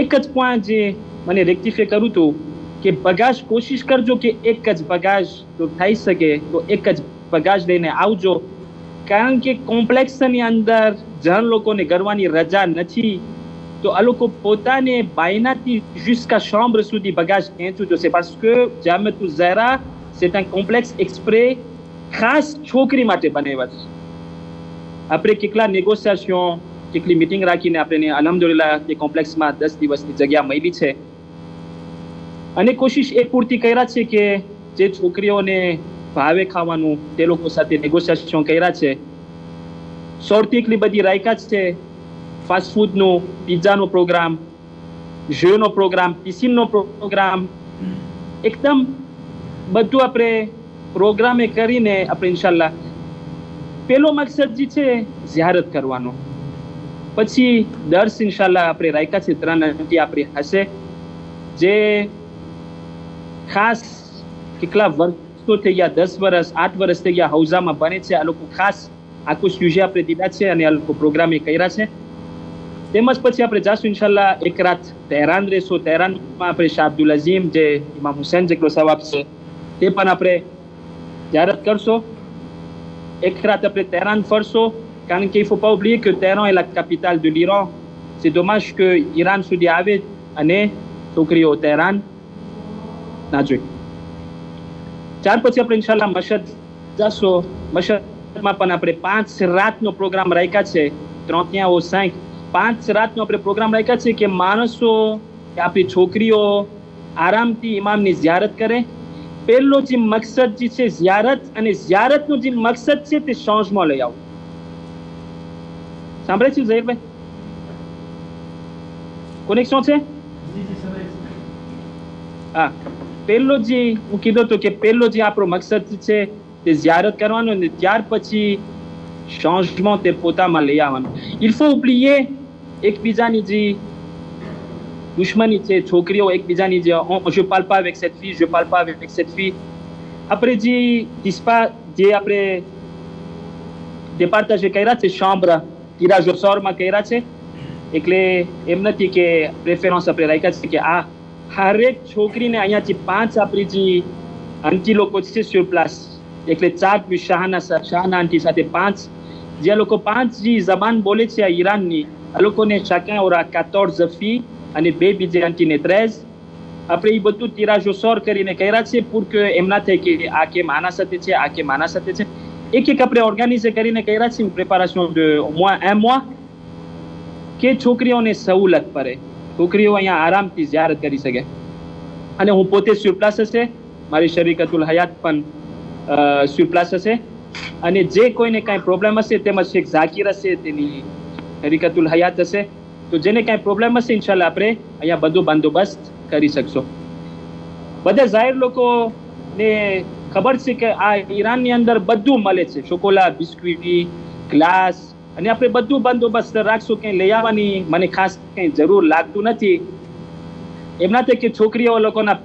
એક જ પોઈન્ટ જે મને રેક્ટિફાય કરવું હતું કે બગાજ કોશિશ કરજો કે એક જ બગાજ તો થઈ શકે તો એક જ બગાજ લઈને આવજો, કારણ કે કોમ્પ્લેક્સની અંદર જણ લોકોને ગરવાની રજા નથી, તો આ લોકો પોતાને બાયનાથી jusqu'à chambre સુધી બગાજ ખેંચવું જોશે. parce que Jamia Zahra c'est un complexe exprès ખાસ છોકરી માટે બનાવ્યા છે. આપણે કેટલા નેગોશિએશન, કેટલી મીટિંગ રાખીને આપણે અલ્હમ્દુલિલ્લાહ તે કોમ્પ્લેક્સમાં 10 દિવસની જગ્યા મળી છે. અને કોશિશ એ પૂરતી કર્યા છે કે જે છોકરીઓને ભાવે ખાવાનું તે લોકો સાથે નેગોશિએશન કર્યા છે. સૌથી એટલી બધી રાખ્યા છે ફાસ્ટ ફૂડનો, પિઝાનો પ્રોગ્રામ, ઝેનો પ્રોગ્રામ, ટિફિનનો પ્રોગ્રામ, એકદમ બધું આપણે પ્રોગ્રામે કરીને આપણે ઇન્શાલ્લાહ પહેલો મકસદ જે છે ઝિયારત કરવાનો. પછી દર્સ ઇન્શાલ્લાહ આપણે રાખ્યા છે 3 ઘંટી આપણી હશે, જે ખાસ કેટલા વર્ષો થઈ ગયા, 10 વર્ષ 8 વર્ષ થઈ ગયા હૌઝામાં બને છે. આ લોકો ખાસ આખું સ્યુજે આપણે દીધા છે અને આ લોકો પ્રોગ્રામે કર્યા છે. તેમજ પછી આપણે જાશું ઇન્શાલ્લાહ એક રાત તહેરાન રહેશું. તહેરાનમાં આપણે શાહ અબ્દુલ અઝીમ જે ઇમામ હુસૈન જેટલો સવાબ છે તે પણ આપણે ઝિયારત કરશો. એક રાત આપણે તહેરાન ફરશો, કારણ કે il faut pas oublier que Téhéran est la capitale de l'Iran. C'est dommage que Iran સુધી આવે અને છોકરીઓ તહેરાન ના જોઈ. ત્યાર પછી આપણે ઇન્શાલ્લાહ મશદ જાશું. મશદમાં પણ આપણે 5 રાતનો પ્રોગ્રામ રાખ્યા છે, 31 au 5 5 રાતનો આપણે પ્રોગ્રામ રાખ્યા છે કે માણસો આપણી છોકરીઓ આરામથી ઇમામની ઝિયારત કરે. પહેલો જે મકસદ જે છે ઝિયારત, અને ઝિયારતનો જે મકસદ છે તે શૌચમાં લઈ આવું. સાંભળે છે ઝહીરભાઈ? કનેક્શન છે? હા, પહેલો જે હું કીધું હતું કે પહેલો જે આપણો મકસદ છે તે ઝિયારત કરવાનો, અને ત્યાર પછી changement તે પોતામાં લઈ આવવાનું. Il faut oublier એકબીજાની જે દુશ્મની છે, છોકરીઓ એકબીજાની જે je parle pas avec cette fille, je parle pas avec cette fille. આપણે જે આપણે départage કર્યા છે, chambre tirage au sort માં કર્યા છે, એટલે એમ નથી કે પ્રેફરન્સ આપણે રાખ્યા છે કે આ હરેક છોકરીને અહીંયાથી 5 આપણી જે આંટી લોકો છે sur place, એટલે 4 plus શાહના આંટી સાથે 5, જે લોકો 5 જે જબાન બોલે છે આ ઈરાનની, આ લોકોને chacun aura 14 filles અને 2 બીજી આંટીને 13. આપણે એ બધું tirage au sort કરીને કર્યા છે pour que એમ ના થાય કે આ કેમ આના સાથે છે, આ કેમ આના સાથે છે. એક આપણે ઓર્ગેનાઇઝ કરીને કર્યા છે preparation de au moins 1 mois, કે છોકરીઓને સહુલત પડે, છોકરીઓ અહીંયા આરામથી ઝિયારત કરી શકે. અને હું પોતે sur place હશે, મારી શરીકતુલ હયાત પણ sur place હશે, અને જે કોઈને કાંઈ પ્રોબ્લેમ હશે, તેમજ શેખ ઝાકીર હશે, તેની શરીકતુલ હયાત હશે, તો જેને કાંઈ પ્રોબ્લેમ હશે ઇન્શાલ્લાહ આપણે અહીંયા બધું બંદોબસ્ત કરી શકશો. બધા ઝાહિર લોકોને ખબર છે કે આ ઈરાનની અંદર બધું મળે છે, ચોકોલા, બિસ્કિટ, ગ્લાસ, અને આપણે બધું બંદોબસ્ત રાખશું. કંઈ લઈ આવવાની મને ખાસ કંઈ જરૂર લાગતું નથી. એમના તે કે છોકરીઓ લોકોના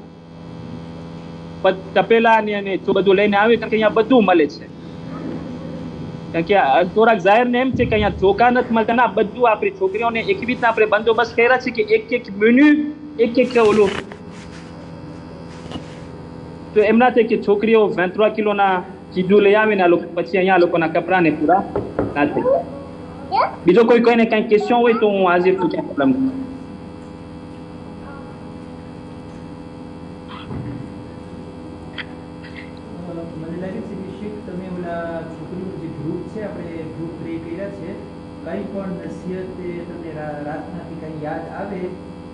તપેલા અને બધું લઈને આવે, કારણ કે અહીંયા બધું મળે છે. કારણ કે થોડાક જાહેરને એમ છે કે અહીંયા ચોખા નથી મળતા. ના, બધું આપણી છોકરીઓને એવી રીતના આપણે બંદોબસ્ત કર્યા છે કે એક મેન્યુ, એક ઓલું. તો એમના છે કે છોકરીઓ 23 કિલોના ચીજું લઈ આવે ને, આ લોકો પછી અહીંયા લોકોના કપડાને પૂરા ના થાય. બીજો કોઈને કંઈ ક્વેશ્ચન હોય તો હું હાજર છું, ક્યાં પ્રોબ્લેમ નથી. મને લાગે છે કે શેખ તમે ઓલા છોકરીનું જે ગ્રુપ છે, આપણે ગ્રુપ ક્રિએટ કર્યા છે, કંઈ પણ નસીહત તમને રાતનાથી કંઈ યાદ આવે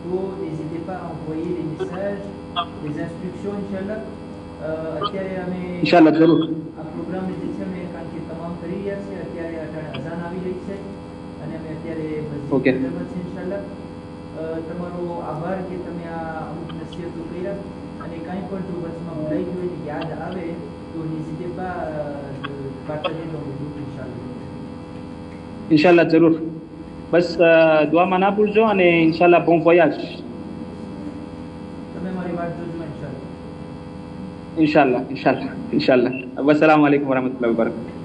તો n'hésitez pas à envoyer des messages, des instructions, Inch'Allah. અત્યારે અમે ઇન્શાલ્લાહ જરૂર આ પ્રોગ્રામને જે છે અમે કારણ કે તમામ કરી રહ્યા છે. અત્યારે અઝાન આવી રહી છે અને અમે અત્યારે Okay. મસ્જિદમાં છે ઇન્શાલ્લાહ. તમારો આભાર કે તમે આ અમુક નસીહતો કર્યા, અને કાંઈ પણ જો વચમાં ભૂલાઈ ગયું હોય યાદ આવે તો n'hésitez pas de partager dans le groupe ઇન્શાલ્લાહ. ઇન્શાલ્લાહ જરૂર. બસ દુઆમાં ના ભૂલજો, અને ઇન્શાલ્લાહ bon voyage. તમે મારી વાત જોજો ઇન્શાલ્લાહ. ઇન્શાલ્લાહ. વસ્સલામુ અલૈકુમ વરહમતુલ્લાહિ વબરકાતુહુ.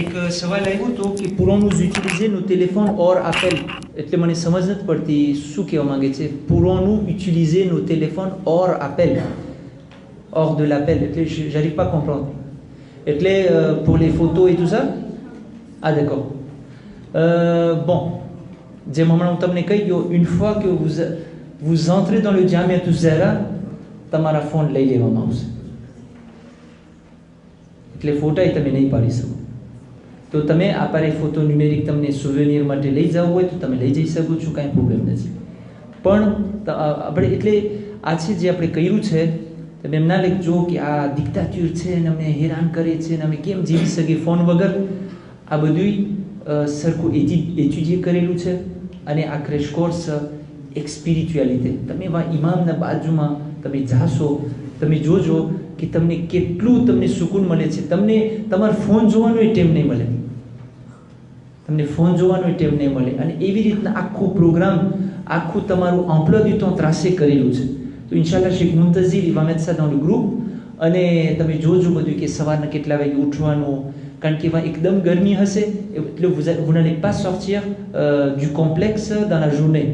એક સવાલ આવ્યો હતો કે pourrons-nous utiliser nos téléphones hors appel? એટલે મને સમજ નથી પડતી શું કહેવા માંગે છે. pourrons-nous utiliser nos téléphones hors appel, hors de l'appel? એટલે j'arrive pas à comprendre. એટલે pour les photos et tout ça? Ah d'accord. Bon, જેમ હમણાં હું તમને કહી ગયો, une fois que vous entrez dans le Jamiatou Zahra, તમારા ફોન લઈ લેવામાં આવશે, એટલે ફોટા તમે નહીં પાડી શકો. તો તમે appareil photo numérique તમને souvenir માટે લઈ જવું હોય તો તમે લઈ જઈ શકો છો, કાંઈ પ્રોબ્લેમ નથી. પણ આપણે એટલે આ છે જે આપણે કર્યું છે, તમે એમ ના લખજો કે આ ડિક્ટાચ્યુર છે અને અમને હેરાન કરે છે અને અમે કેમ જીવી શકીએ ફોન વગર. આ બધું સરખું એચ્યુડિએ કરેલું છે, અને આ ક્રેશ કોર્સ એક સ્પિરિચ્યુઆલિટી. તમે ઇમામના બાજુમાં તમે જાશો, તમે જોજો કે તમને કેટલું તમને સુકૂન મળે છે. તમને તમારો ફોન જોવાનો ટાઈમ નહીં મળે, તમને ફોન જોવાનો ટાઈમ નહીં મળે. અને એવી રીતના આખું પ્રોગ્રામ, આખું તમારું emploi du temps ત્રાસે કરેલું છે. તો ઇન્શાલ્લાહ Sheikh મુંતઝિર il va mettre ça dans le groupe. અને તમે જોજો બધું કે સવારના કેટલા વાગે ઉઠવાનું, કારણ કે એમાં એકદમ ગરમી હશે, એટલે vous n'allez pas sortir du complexe dans la journée.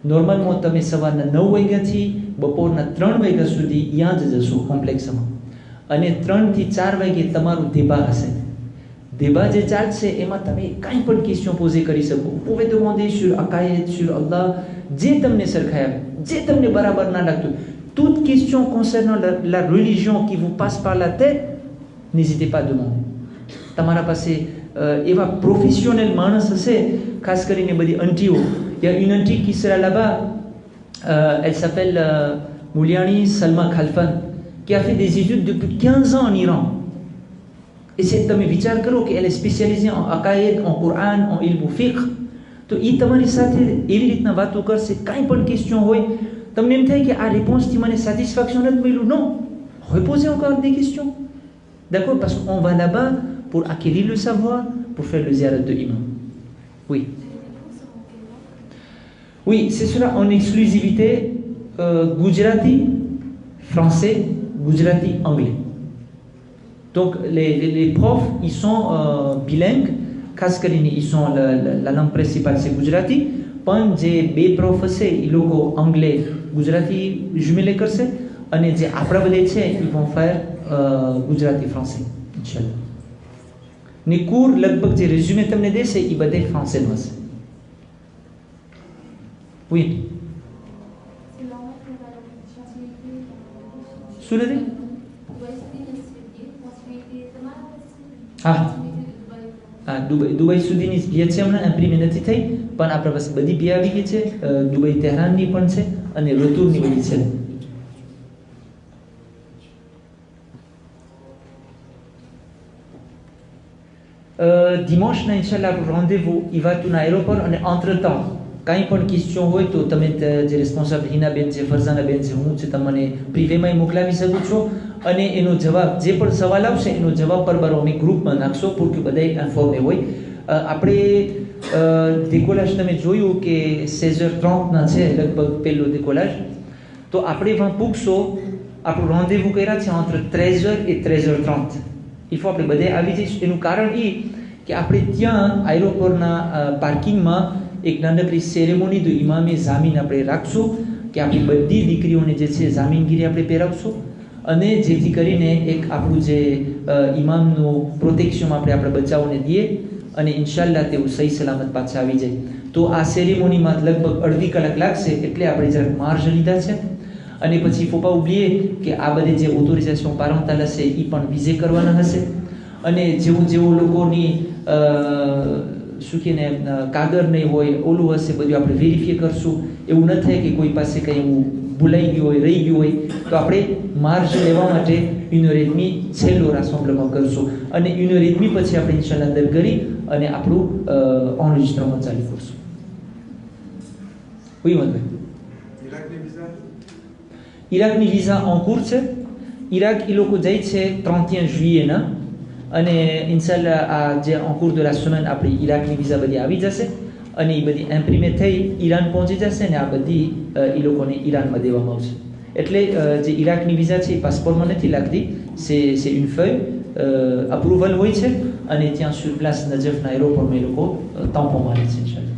નોર્મલમાં તમે સવારના 9 વાગ્યાથી બપોરના 3 વાગ્યા સુધી ત્યાં જ જશો કોમ્પ્લેક્સમાં, અને 3 થી 4 વાગે તમારું débat હશે. débat જે ચાલશે એમાં તમે કાંઈ પણ ક્વેશ્ચન પોઝે કરી શકો. vous pouvez demander sur Aqaïd, sur Allah, જે તમને સરખાઈ આવે, જે તમને બરાબર ના લાગતું, toute question concernant la religion qui vous passe par la tête, n'hésitez pas à demander. તમારા પાસે એવા પ્રોફેશનલ માણસ હશે, ખાસ કરીને બધી આંટીઓ. Il y a une auntie qui sera là-bas, elle s'appelle Mouliani Salma Khalfan, qui a fait des études depuis 15 ans en Iran. Et c'est તમે વિચાર કરો કે elle est spécialisée en aqaïd, en Coran, en ilm fiqh. તો એ તમારી સાથે એવી રીતના વાતો કરશે, કાંઈ પણ ક્વેશ્ચન હોય, તમને એમ થાય કે આ રિસ્પોન્સથી મને સેટિસ્ફેક્શન નથી મળ્યું. Non, reposez encore des questions. D'accord? Parce qu'on va là-bas pour acquérir le savoir, pour faire le ziyarat de imam. Oui. Oui, c'est cela en exclusivité Gujarati, français, Gujarati, anglais. Donc les profs, ils sont bilingues. ખાસ કરીને ils sont la langue principale c'est Gujarati. પણ જે બે પ્રોફ હશે એ લોકો અંગ્લે ગુજરાતી જુમેલે કરશે, અને જે આપણા બધે છે ils vont faire Gujarati français ઇન્શાલ્લાહ. ને કોર લગભગ જે રેઝ્યુમે તમને દેશે એ બધે ફ્રાન્સેમાં હશે. Oui. શું નથી? હા હા, દુબઈ સુધીની ભી છે, હમણાં ઇમ્પ્રીમે નથી થઈ, પણ આપણા પાસે બધી ભી આવી ગઈ છે. દુબઈ તેહરાનની પણ છે અને રતુરની બધી છે. dimanche, Inch'Allah, rendez-vous, il va tout à l'aéroport, et entre-temps, quand il y a une question, tu es responsable, Hina Ben, Farzana Ben, tu es privément moklavi શકો છો, અને એનો જવાબ જે પણ સવાલ આવશે એનો જવાબ પર અમે ગ્રુપમાં નાખશો pour que બધાય ઇન્ફોર્મે હોય. આપણે décollage તમે જોયું કે 16h30 ના છે લગભગ પહેલો décollage. તો આપણે વहाँ પૂગશો, આપણું rendez-vous કર્યા છે entre 13h et 13h30. il faut આપણે બધે આવી જઈશું. એનું કારણ એ કે આપણે ત્યાં એરોપોર્ટના પાર્કિંગમાં એક નાનકડી સેરેમોની તો ઇમામે જામીન આપણે રાખશું કે આપણી બધી દીકરીઓને જે છે જામીનગીરી આપણે પહેરાવશું, અને જેથી કરીને એક આપણું જે ઇમામનું પ્રોટેક્શન આપણે આપણા બચ્ચાઓને દઈએ અને ઇન્શાલ્લાહ તેઓ સહી સલામત પાછા આવી જાય. તો આ સેરેમોનીમાં લગભગ અડધી કલાક લાગશે, એટલે આપણે જરાક માર્જ લીધા છે. અને પછી faut pas oublier કે આ બધી જે ઓથોરિઝેશન પારંતાલ હશે એ પણ વિઝે કરવાના હશે, અને જેવું લોકોની શું કે ને કાગળ નહીં હોય ઓલું હશે બધું આપણે વેરીફાઈ કરશું. એવું ન થાય કે કોઈ પાસે કંઈ એવું ભૂલાઈ ગયું હોય, રહી ગયું હોય, તો આપણે માર્જ લેવા માટે 1h30 છેલ્લો રાસોમ્બલમાં કરશું, અને 1h30 પછી આપણે ઇન્શાલ્લાહ અંદર કરી અને આપણું એન્રેજિસ્ટ્રેશન ચાલુ કરશું. Oui, madame. ઇરાકની વિઝા en cours છે. ઇરાક એ લોકો જાય છે 31 juilletના, અને ઇન્શાલ્લાહ આ જે en cours de la semaine આપણી ઇરાકની વિઝા બધી આવી જશે, અને એ બધી ઇમ્પ્રીમે થઈ ઈરાન પહોંચી જશે, ને આ બધી એ લોકોને ઈરાનમાં દેવામાં આવશે. એટલે જે ઇરાકની વિઝા છે એ પાસપોર્ટમાં નથી લાગતી, c'est une feuille અપ્રુવલ હોય છે, અને ત્યાં sur place નજફના એરોપોર્ટમાં એ લોકો તાંપો મારે છે ઇન્શાલ્લાહ.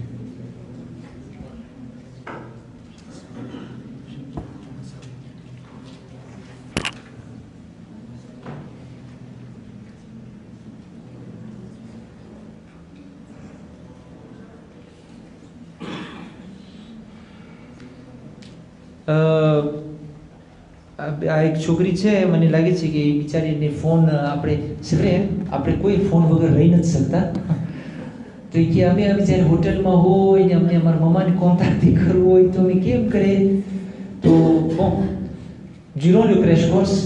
આ એક છોકરી છે, મને લાગે છે કે બિચારીને ફોન આપણે કોઈ ફોન વગર રહી નથી શકતા. તો કે અમે જ્યારે હોટલમાં હોય ને અમને અમારા મમ્માને કોન્ટેક્ટ કરવું હોય તો અમે કેમ કરે? તો bon, durant le crash course,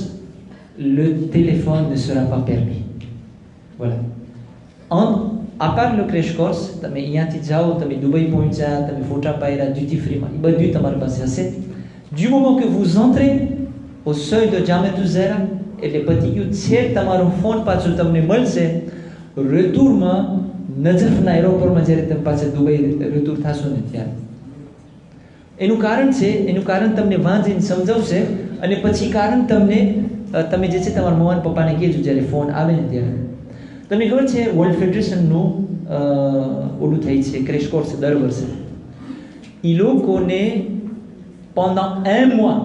le téléphone ne sera pas permis. Voilà. À part le crash course, તમે અહીંયાથી જાઓ, તમે દુબઈ પહોંચ્યા, તમે ફોટા પાડ્યા ડ્યુટી ફ્રીમાં, એ બધું તમારી પાસે હશે. Du moment que vous entrez au seuil de Jamatul Zahra, એટલે પછી યુ છે તમારો ફોન પાછો તમને મળશે. રટૂરમાં નજફના એરોપોર્ટમાં જ્યારે તમે પાછા દુબઈ રટૂર થશો ને ત્યારે એનું કારણ તમને વાં જઈને સમજાવશે, અને પછી કારણ તમે જે છે તમારા મમ્મા પપ્પાને કહેજો જ્યારે ફોન આવે ને ત્યારે. તમને ખબર છે વર્લ્ડ ફેડરેશનનું ઓલું થઈ છે ક્રેશ કોર્સ દર વર્ષે. એ લોકોને pendant un mois,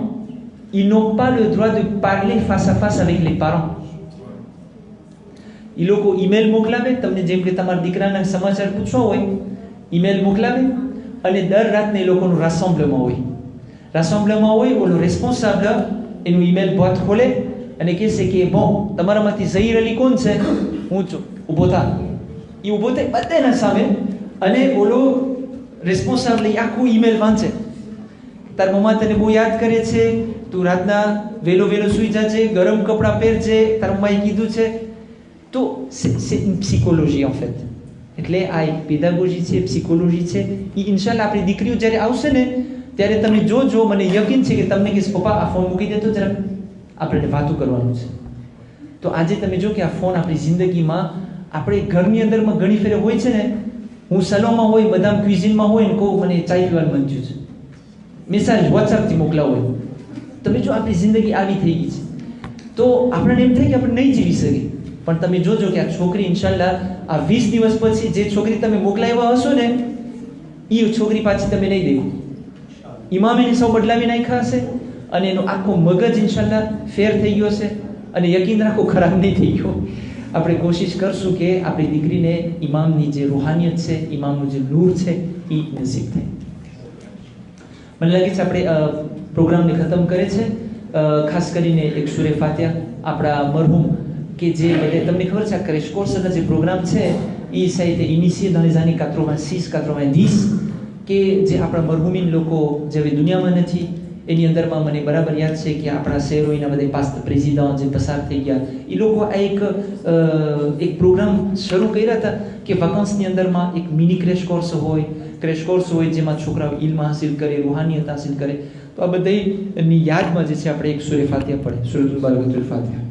ils n'ont pas le droit de parler face à face avec les parents. એ લોકો ઈમેલ મોકલાવે તમને, જેમ કે તમારા દીકરાના સમાચાર પૂછવા હોય ઈમેલ મોકલાવે, અને દર રાતને એ લોકોનું રાસેમ્બlement હોય ઓલો રેસ્પોન્સાબલ એનું ઈમેલ બોટ ખોલે અને કહેશે કે bon તમારામાંથી ઝહીર અલી કોણ છે, હું છું, ઊભો થા. એ ઊભો થાય બધાના સામે અને ઓલો રેસ્પોન્સાબલ આખું ઈમેલ વાંચે. તાર મમ્મા તને બહુ યાદ કરે છે, તું રાતના વહેલો સૂઈ જાજે, ગરમ કપડાં પહેરજે, તાર મમ્માએ કીધું છે. તો c'est une psychologie en fait. એટલે આ એક પેદાગોજી છે, psychologie છે. એ ઇન્શાલ્લાહ આપણી દીકરીઓ જ્યારે આવશે ને ત્યારે તમે જોજો, મને યકીન છે કે તમને કહીશ પપ્પા આ ફોન મૂકી દેતો જરાક આપણે વાતું કરવાનું છે. તો આજે તમે જો કે આ ફોન આપણી જિંદગીમાં આપણે ઘરની અંદરમાં ઘણી ફેરે હોય છે ને, હું સલોમાં હોય, બધા ક્વિઝિનમાં હોય ને કહું મને ચાય પીવાનું મન થયું છે, મેસેજ વોટ્સઅપથી મોકલાવો હોય. તમે જો આપણી જિંદગી આવી થઈ ગઈ છે તો આપણને એમ થાય કે આપણે નહીં જીવી શકીએ. પણ તમે જોજો કે આ છોકરી ઇન્શાલ્લાહ આ 20 દિવસ પછી જે છોકરી તમે મોકલાવ્યા હશો ને એ છોકરી પાછી તમે નહીં દેખો. ઇમામ એને સૌ બદલાવી નાખ્યા હશે અને એનો આખો મગજ ઇન્શાલ્લાહ ફેર થઈ ગયો છે અને યકીન રાખો ખરાબ નહીં થઈ ગયો. આપણે કોશિશ કરશું કે આપણી દીકરીને ઇમામની જે રૂહાનિયત છે, ઇમામનું જે નૂર છે એ નસીબ થાય. મને લાગે છે આપણે પ્રોગ્રામને ખતમ કરે છે. ખાસ કરીને એક સૂરે ફાતિહા આપણા મરહૂમ કે જે બધે તમને ખબર છે આ ક્રેશ કોર્સના જે પ્રોગ્રામ છે એ સાહિત્ય ઇનિશિયે dans les années 86-90 કે જે આપણા મરહૂમીન લોકો જે હવે દુનિયામાં નથી એની અંદરમાં મને બરાબર યાદ છે કે આપણા શહેરોના બધા પાસ્ટ પ્રેસિડન્ટ જે પસાર થઈ ગયા એ લોકો આ એક પ્રોગ્રામ શરૂ કર્યા હતા કે વેકન્સની અંદરમાં એક મિની ક્રેશ કોર્સ હોય જેમાં છોકરાઓ ઇલ્મ હાસિલ કરે, રૂહાનિયત હાસિલ કરે. તો આ બધાની યાદમાં જે છે આપણે એક સૂરે ફાતિહા પડે, સૂરતુલ બારકાતુલ ફાતિહા.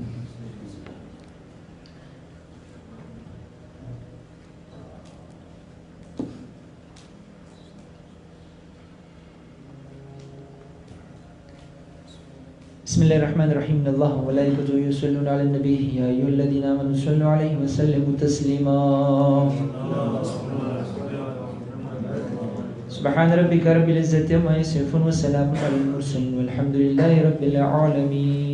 بسم الله الرحمن الرحيم. إن الله وملائكته يصلون على النبي يا أيها الذين آمنوا صلوا عليه وسلموا تسليما. سبحان ربك رب العزة عما يصفون وسلام على المرسلين والحمد لله رب العالمين.